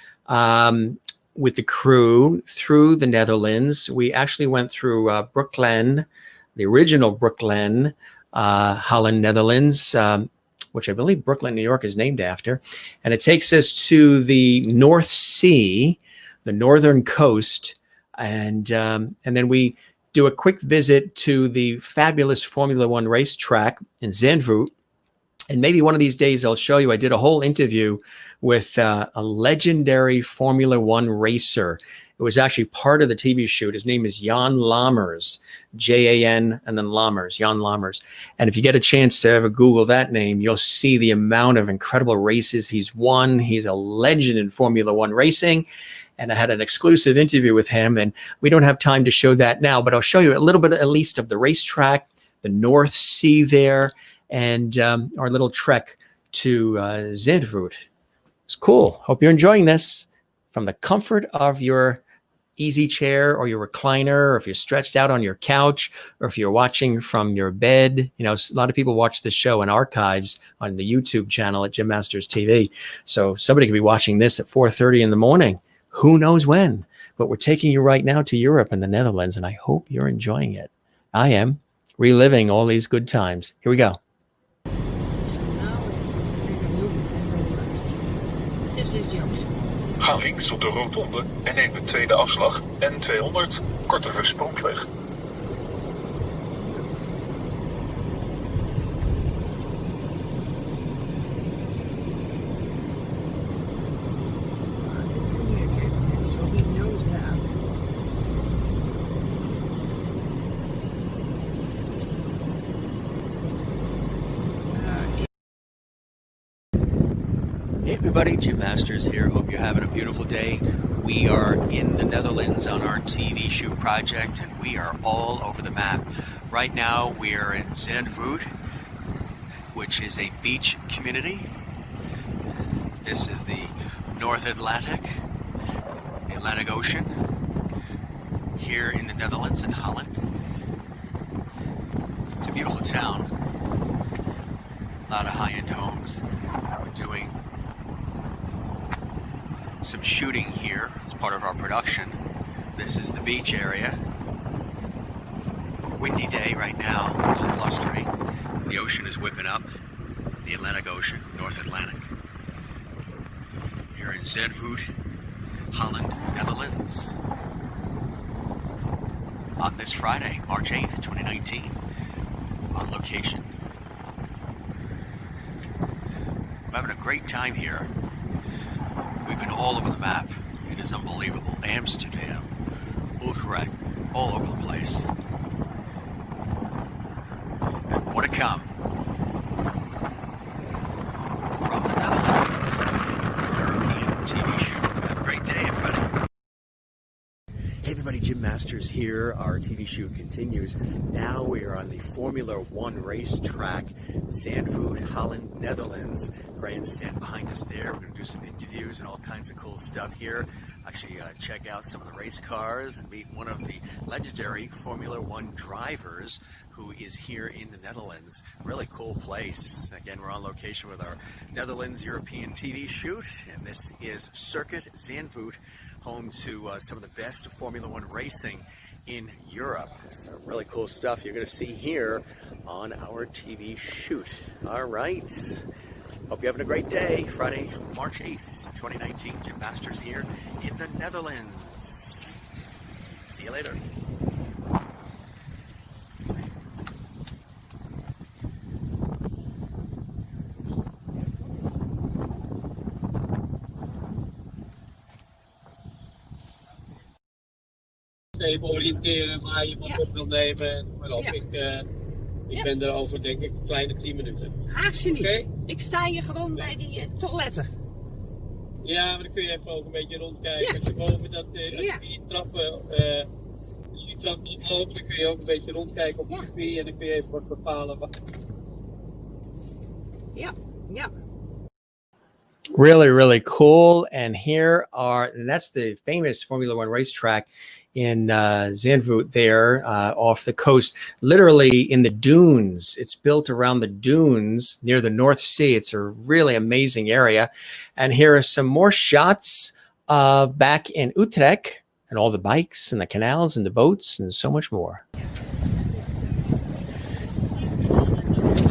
with the crew through the Netherlands. We actually went through Brooklyn, the original Brooklyn, Holland, Netherlands, which I believe Brooklyn, New York is named after. And it takes us to the North Sea, the northern coast. And then we do a quick visit to the fabulous Formula One racetrack in Zandvoort. And maybe one of these days I'll show you, I did a whole interview with a legendary Formula One racer. It was actually part of the TV shoot. His name is Jan Lammers, Jan and then Lammers, Jan Lammers. And if you get a chance to ever Google that name, you'll see the amount of incredible races he's won. He's a legend in Formula One racing. And I had an exclusive interview with him, and we don't have time to show that now, but I'll show you a little bit at least of the racetrack, the North Sea there, and our little trek to Zandvoort. It's cool. Hope you're enjoying this from the comfort of your easy chair or your recliner, or if you're stretched out on your couch, or if you're watching from your bed. You know, a lot of people watch the show in archives on the YouTube channel at Jim Masters TV. So somebody could be watching this at 4:30 in the morning. Who knows when? But we're taking you right now to Europe and the Netherlands, and I hope you're enjoying it. I am, reliving all these good times. Here we go. Ga links op de rotonde en neem de tweede afslag N200, korte versprongweg. It Everybody, Jim Masters here. Hope you're having a beautiful day. We are in the Netherlands on our TV shoot project, and we are all over the map. Right now, we are in Zandvoort, which is a beach community. This is the North Atlantic, the Atlantic Ocean, here in the Netherlands, in Holland. It's a beautiful town. A lot of high-end homes. We're doing some shooting here as part of our production. This is the beach area. Windy day right now, a little blustery. The ocean is whipping up. The Atlantic Ocean, North Atlantic. Here in Zandvoort, Holland, Netherlands. On this Friday, March 8th, 2019. On location. We're having a great time here. We've been all over the map. It is unbelievable. Amsterdam, Utrecht, all over the place. And more to come from the Netherlands. European TV shoot. Have a great day, everybody. Hey everybody, Jim Masters here. Our TV shoot continues. Now we are on the Formula One racetrack, Zandvoort, Holland, Netherlands. Grandstand behind us there. We're going to do some interviews and all kinds of cool stuff here. Actually check out some of the race cars and meet one of the legendary Formula One drivers who is here in the Netherlands. Really cool place. Again, we're on location with our Netherlands European TV shoot, and this is Circuit Zandvoort, home to some of the best Formula One racing in Europe. So really cool stuff you're going to see here on our TV shoot. All right. Hope you're having a great day. Friday, March 8th, 2019. Jim Masters here in the Netherlands. See you later. Even oriënteren waar je wat op wil nemen. Maar op. Ik ben er over denk ik een kleine 10 minuten. Haast je niet. Okay. Ik sta hier gewoon bij die toiletten. Ja, maar dan kun je even ook een beetje rondkijken. Als je boven dat, als je die trappen, die trap niet loopt, dan kun je ook een beetje rondkijken op het circuit en dan kun je even wat bepalen. Ja, ja. Really, really cool. And here and that's the famous Formula One racetrack in Zandvoort there off the coast, literally in the dunes. It's built around the dunes near the North Sea. It's a really amazing area. And here are some more shots back in Utrecht and all the bikes and the canals and the boats and so much more.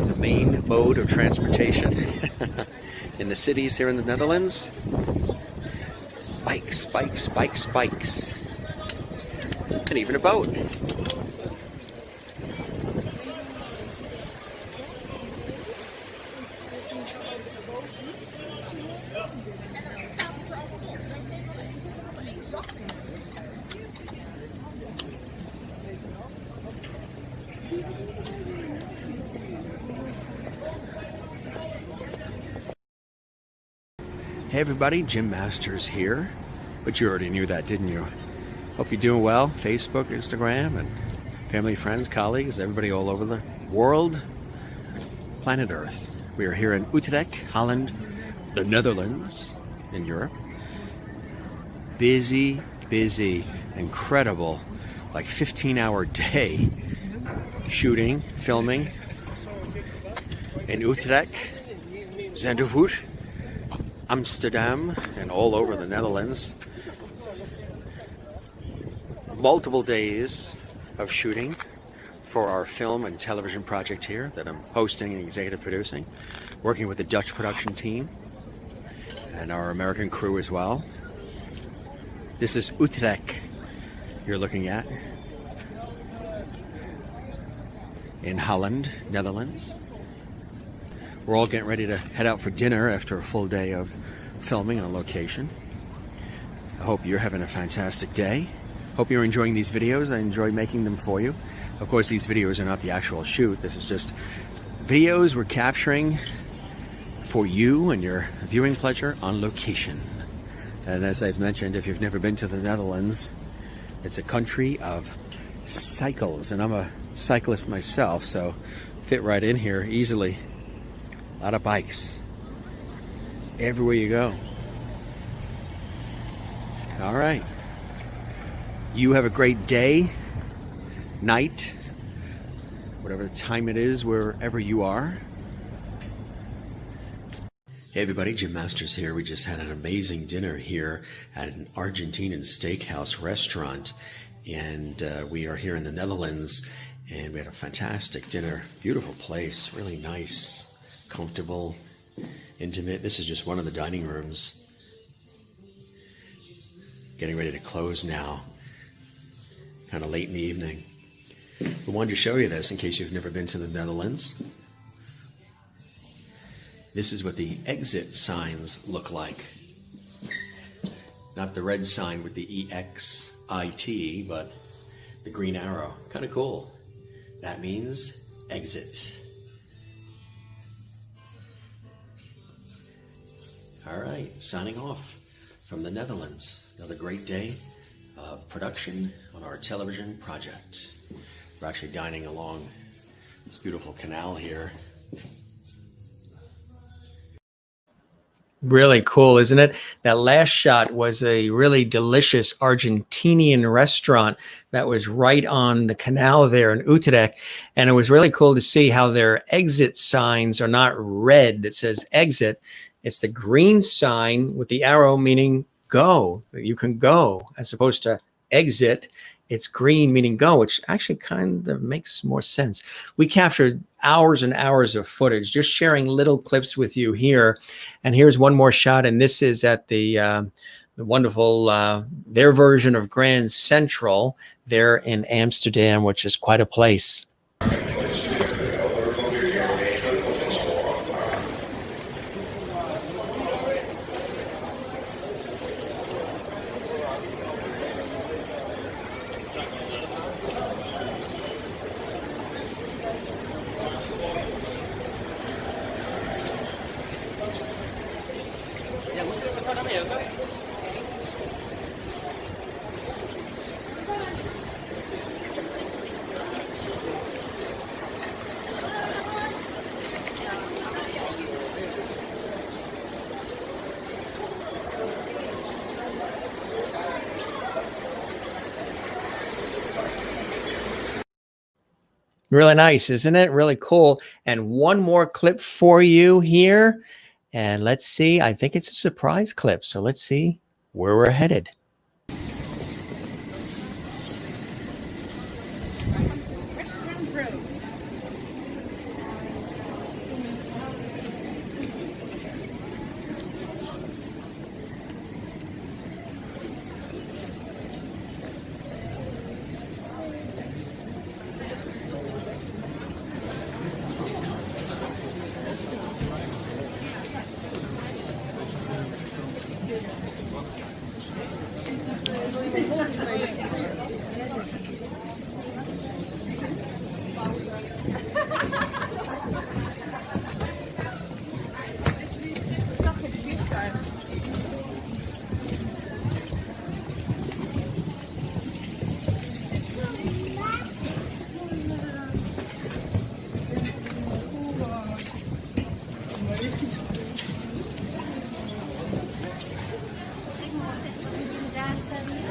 The main mode of transportation in the cities here in the Netherlands. Bikes, bikes, bikes, bikes. And even a boat. Hey everybody, Jim Masters here. But you already knew that, didn't you? Hope you're doing well. Facebook, Instagram, and family, friends, colleagues, everybody all over the world, planet Earth. We are here in Utrecht, Holland, the Netherlands, in Europe. Busy, busy, incredible, like 15-hour day shooting, filming in Utrecht, Zandvoort, Amsterdam, and all over the Netherlands. Multiple days of shooting for our film and television project here that I'm hosting and executive producing, working with the Dutch production team and our American crew as well. This is Utrecht you're looking at in Holland, Netherlands. We're all getting ready to head out for dinner after a full day of filming on location. I hope you're having a fantastic day. Hope you're enjoying these videos. I enjoy making them for you. Of course, these videos are not the actual shoot. This is just videos we're capturing for you and your viewing pleasure on location. And as I've mentioned, if you've never been to the Netherlands, it's a country of cycles, and I'm a cyclist myself, so fit right in here easily. A lot of bikes everywhere you go. All right. You have a great day, night, whatever time it is, wherever you are. Hey everybody, Jim Masters here. We just had an amazing dinner here at an Argentinian steakhouse restaurant, and we are here in the Netherlands, and we had a fantastic dinner. Beautiful place, really nice, comfortable, intimate. This is just one of the dining rooms. Getting ready to close now, kind of late in the evening. We wanted to show you this in case you've never been to the Netherlands. This is what the exit signs look like. Not the red sign with the EXIT, but the green arrow. Kind of cool. That means exit. All right, signing off from the Netherlands. Another great day of production on our television project. We're actually dining along this beautiful canal here. Really cool, isn't it? That last shot was a really delicious Argentinian restaurant that was right on the canal there in Utrecht. And it was really cool to see how their exit signs are not red that says exit. It's the green sign with the arrow meaning go. You can go, as opposed to exit. It's green meaning go, which actually kind of makes more sense. We captured hours and hours of footage, just sharing little clips with you here. And here's one more shot, and this is at the wonderful, their version of Grand Central there in Amsterdam, which is quite a place. Really nice, isn't it? Really cool. And one more clip for you here. And let's see, I think it's a surprise clip. So let's see where we're headed.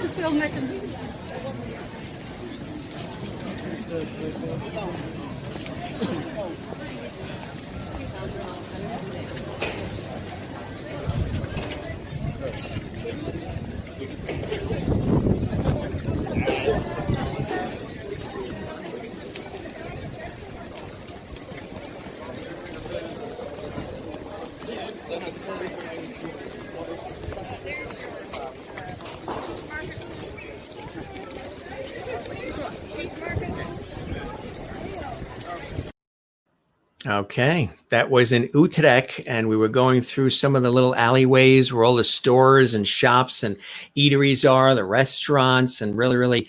Zoveel met hem. Okay, that was in Utrecht, and we were going through some of the little alleyways where all the stores and shops and eateries are, the restaurants, and really, really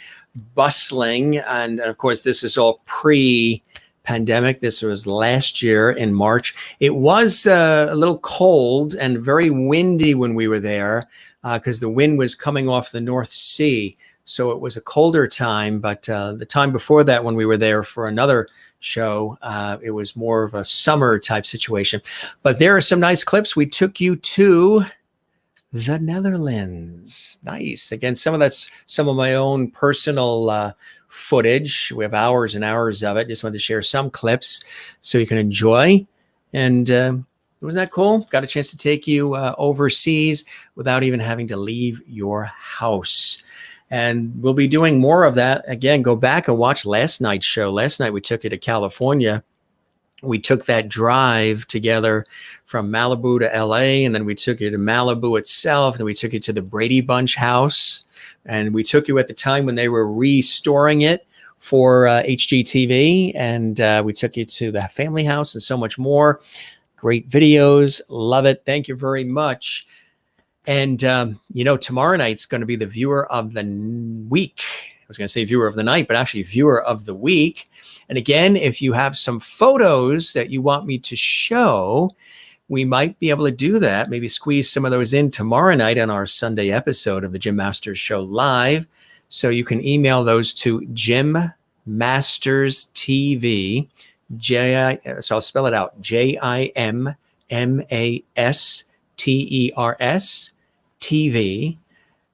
bustling. And of course, this is all pre pandemic. This was last year in March. It was a little cold and very windy when we were there because the wind was coming off the North Sea. So it was a colder time. But the time before that, when we were there for another show, it was more of a summer type situation. But there are some nice clips. We took you to the Netherlands. Nice. Again, some of that's some of my own personal footage. We have hours and hours of it. Just wanted to share some clips so you can enjoy. And wasn't that cool? Got a chance to take you overseas without even having to leave your house. And we'll be doing more of that. Again, go back and watch last night's show. Last night we took you to California. We took that drive together from Malibu to LA, and then we took you to Malibu itself. Then we took you to the Brady Bunch house. And we took you at the time when they were restoring it for HGTV. And we took you to the family house and so much more. Great videos. Love it. Thank you very much. And, tomorrow night's going to be the viewer of the week. I was going to say viewer of the night, but actually viewer of the week. And again, if you have some photos that you want me to show, we might be able to do that. Maybe squeeze some of those in tomorrow night on our Sunday episode of the Jim Masters Show Live. So you can email those to Jim Masters TV. So I'll spell it out. JIMMASTERS TV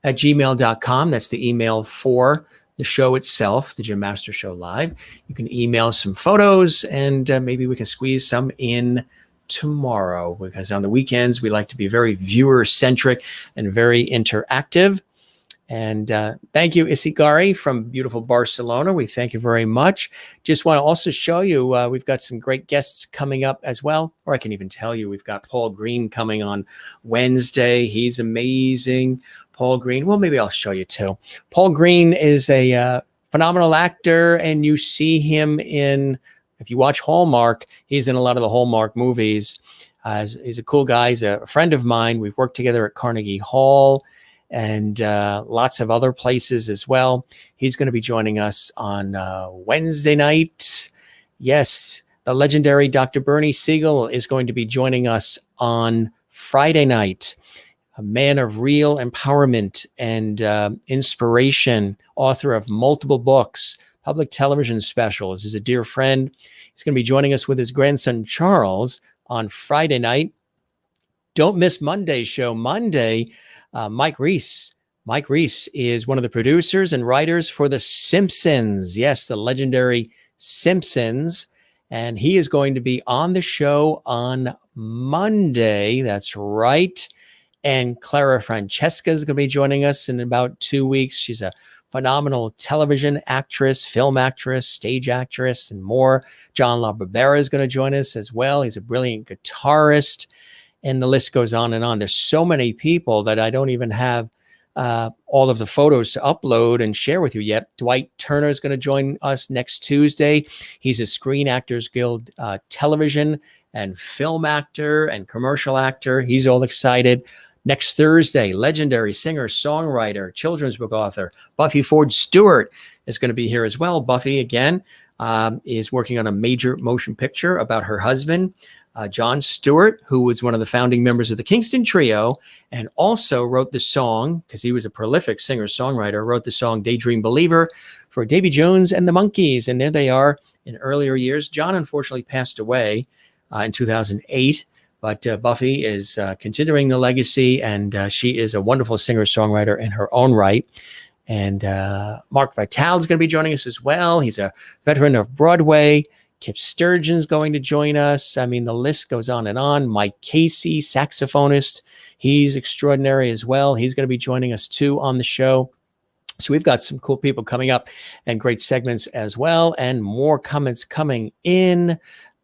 at gmail.com. That's the email for the show itself, the Jim Masters Show Live. You can email some photos and maybe we can squeeze some in tomorrow, because on the weekends we like to be very viewer centric and very interactive. And thank you, Isigari from beautiful Barcelona. We thank you very much. Just want to also show you, we've got some great guests coming up as well. Or I can even tell you, we've got Paul Green coming on Wednesday. He's amazing. Paul Green. Well, maybe I'll show you too. Paul Green is a phenomenal actor, and you see him in, if you watch Hallmark, he's in a lot of the Hallmark movies. He's a cool guy. He's a friend of mine. We've worked together at Carnegie Hall and lots of other places as well. He's going to be joining us on Wednesday night. Yes, the legendary Dr. Bernie Siegel is going to be joining us on Friday night. A man of real empowerment and inspiration, author of multiple books, public television specials. He's a dear friend. He's going to be joining us with his grandson, Charles, on Friday night. Don't miss Monday's show. Monday, Mike Reese. Mike Reese is one of the producers and writers for The Simpsons. Yes, the legendary Simpsons. And he is going to be on the show on Monday. That's right. And Clara Francesca is going to be joining us in about 2 weeks. She's a phenomenal television actress, film actress, stage actress, and more. John LaBarbera is going to join us as well. He's a brilliant guitarist. And the list goes on and on. There's so many people that I don't even have all of the photos to upload and share with you yet. Dwight Turner is going to join us next Tuesday. He's a Screen Actors Guild television and film actor and commercial actor. He's all excited. Next Thursday, legendary singer, songwriter, children's book author, Buffy Ford Stewart is going to be here as well. Buffy, again, is working on a major motion picture about her husband, John Stewart, who was one of the founding members of the Kingston Trio and also wrote the song, because he was a prolific singer-songwriter, wrote the song Daydream Believer for Davy Jones and the Monkees. And there they are in earlier years. John unfortunately passed away in 2008. But Buffy is continuing the legacy, and she is a wonderful singer-songwriter in her own right. And Mark Vitale is going to be joining us as well. He's a veteran of Broadway. Kip Sturgeon's going to join us. I mean, the list goes on and on. Mike Casey, saxophonist. He's extraordinary as well. He's going to be joining us too on the show. So we've got some cool people coming up and great segments as well, and more comments coming in.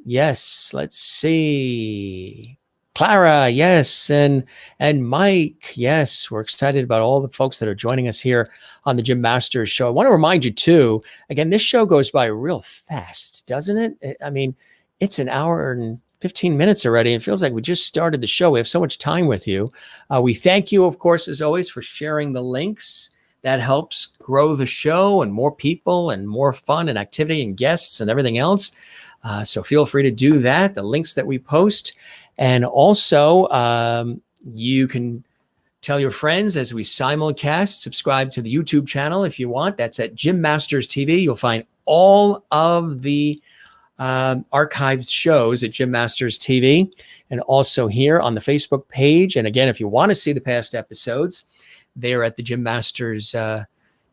Yes, let's see. Clara, yes, and Mike, yes. We're excited about all the folks that are joining us here on the Jim Masters Show. I want to remind you too, again, this show goes by real fast, doesn't it? I mean, it's an hour and 15 minutes already. It feels like we just started the show. We have so much time with you. We thank you, of course, as always, for sharing the links. That helps grow the show and more people and more fun and activity and guests and everything else. So feel free to do that, the links that we post. And also, you can tell your friends as we simulcast. Subscribe to the YouTube channel if you want. That's at Gym Masters TV. You'll find all of the archived shows at Gym Masters TV, and also here on the Facebook page. And again, if you want to see the past episodes, they're at the Gym Masters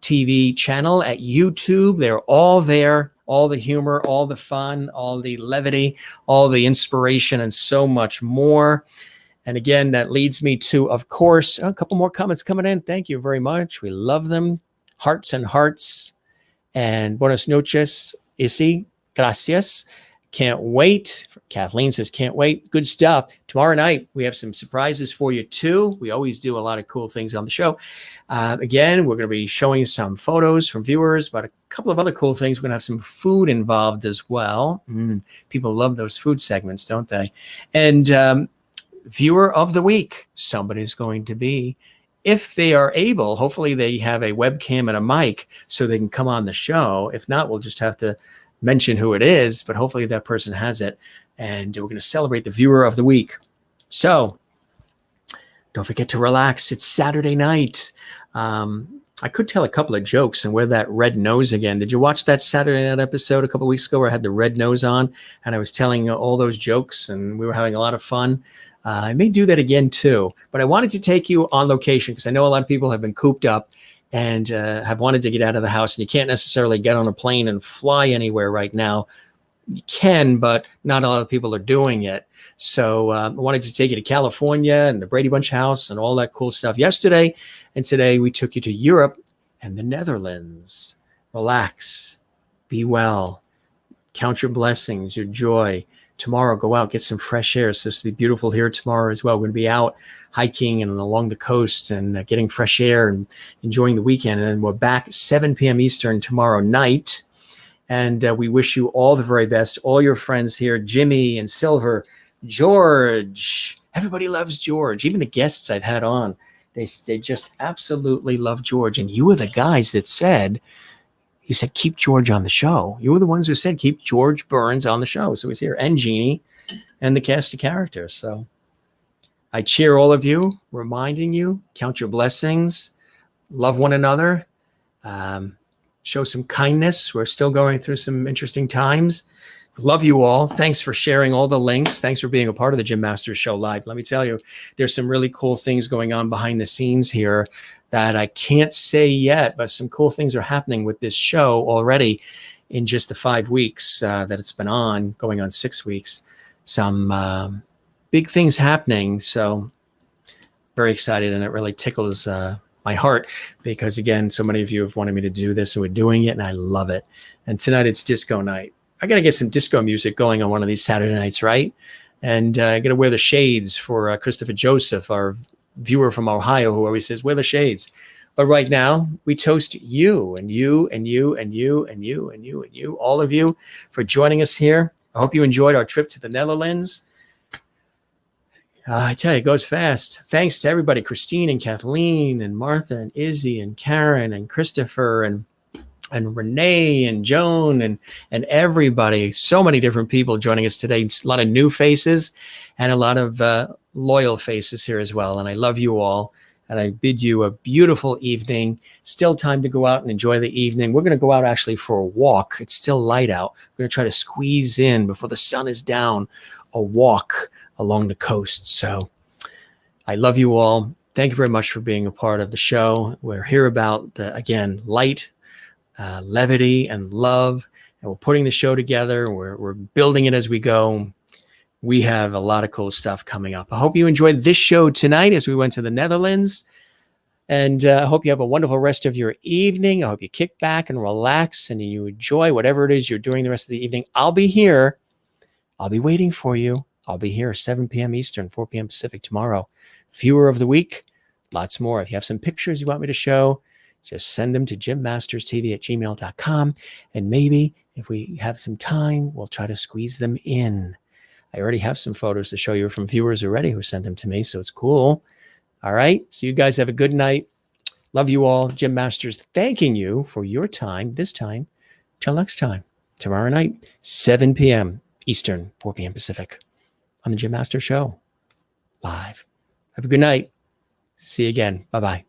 TV channel at YouTube. They're all there, all the humor, all the fun, all the levity, all the inspiration, and so much more. And again, that leads me to, of course, a couple more comments coming in. Thank you very much. We love them. Hearts and hearts. And buenas noches, Issy. Gracias. Can't wait. Kathleen says, can't wait. Good stuff. Tomorrow night, we have some surprises for you too. We always do a lot of cool things on the show. Again, we're going to be showing some photos from viewers, but a couple of other cool things. We're going to have some food involved as well. People love those food segments, don't they? And viewer of the week, somebody's going to be, if they are able, hopefully they have a webcam and a mic so they can come on the show. If not, we'll just have to mention who it is, but hopefully that person has it. And we're going to celebrate the viewer of the week. So don't forget to relax. It's Saturday night. I could tell a couple of jokes and wear that red nose again. Did you watch that Saturday night episode a couple of weeks ago where I had the red nose on and I was telling all those jokes and we were having a lot of fun? I may do that again too, but I wanted to take you on location because I know a lot of people have been cooped up and have wanted to get out of the house, and you can't necessarily get on a plane and fly anywhere right now. You can, but not a lot of people are doing it. So I wanted to take you to California and the Brady Bunch house and all that cool stuff yesterday. And today we took you to Europe and the Netherlands. Relax, be well, count your blessings, your joy. Tomorrow, go out, get some fresh air. It's supposed to be beautiful here tomorrow as well. We're going to be out hiking and along the coast and getting fresh air and enjoying the weekend. And then we're back 7 p.m. Eastern tomorrow night. And we wish you all the very best. All your friends here, Jimmy and Silver, George. Everybody loves George. Even the guests I've had on, they just absolutely love George. And you were the guys that said, you said, keep George on the show. You were the ones who said, keep George Burns on the show. So he's here, and Jeannie, and the cast of characters. So I cheer all of you, reminding you, count your blessings, love one another, show some kindness. We're still going through some interesting times. Love you all. Thanks for sharing all the links. Thanks for being a part of the Gym Masters Show Live. Let me tell you, there's some really cool things going on behind the scenes here that I can't say yet, but some cool things are happening with this show already in just the 5 weeks that it's been on, going on 6 weeks. Some big things happening. So very excited, and it really tickles my heart because, again, so many of you have wanted me to do this, and we're doing it, and I love it. And tonight it's disco night. I got to get some disco music going on one of these Saturday nights, right? And I got to wear the shades for Christopher Joseph, our viewer from Ohio, who always says, wear the shades. But right now, we toast you and you and you and you and you and you and you, all of you, for joining us here. I hope you enjoyed our trip to the Netherlands. I tell you, it goes fast. Thanks to everybody, Christine and Kathleen and Martha and Izzy and Karen and Christopher and Renee and Joan and everybody. So many different people joining us today. A lot of new faces and a lot of loyal faces here as well. And I love you all. And I bid you a beautiful evening. Still time to go out and enjoy the evening. We're going to go out actually for a walk. It's still light out. We're going to try to squeeze in before the sun is down, a walk along the coast. So I love you all. Thank you very much for being a part of the show. We're here about, again, light, levity, and love. And we're putting the show together. We're building it as we go. We have a lot of cool stuff coming up. I hope you enjoyed this show tonight as we went to the Netherlands. And I hope you have a wonderful rest of your evening. I hope you kick back and relax and you enjoy whatever it is you're doing the rest of the evening. I'll be here. I'll be waiting for you. I'll be here 7 p.m. Eastern, 4 p.m. Pacific tomorrow. Viewer of the week, lots more. If you have some pictures you want me to show, just send them to gymmasterstv@gmail.com. And maybe if we have some time, we'll try to squeeze them in. I already have some photos to show you from viewers already who sent them to me, so it's cool. All right, so you guys have a good night. Love you all. Gym Masters thanking you for your time this time. Till next time. tomorrow night, 7 p.m. Eastern, 4 p.m. Pacific, on the Jim Master Show, live. Have a good night. See you again. Bye-bye.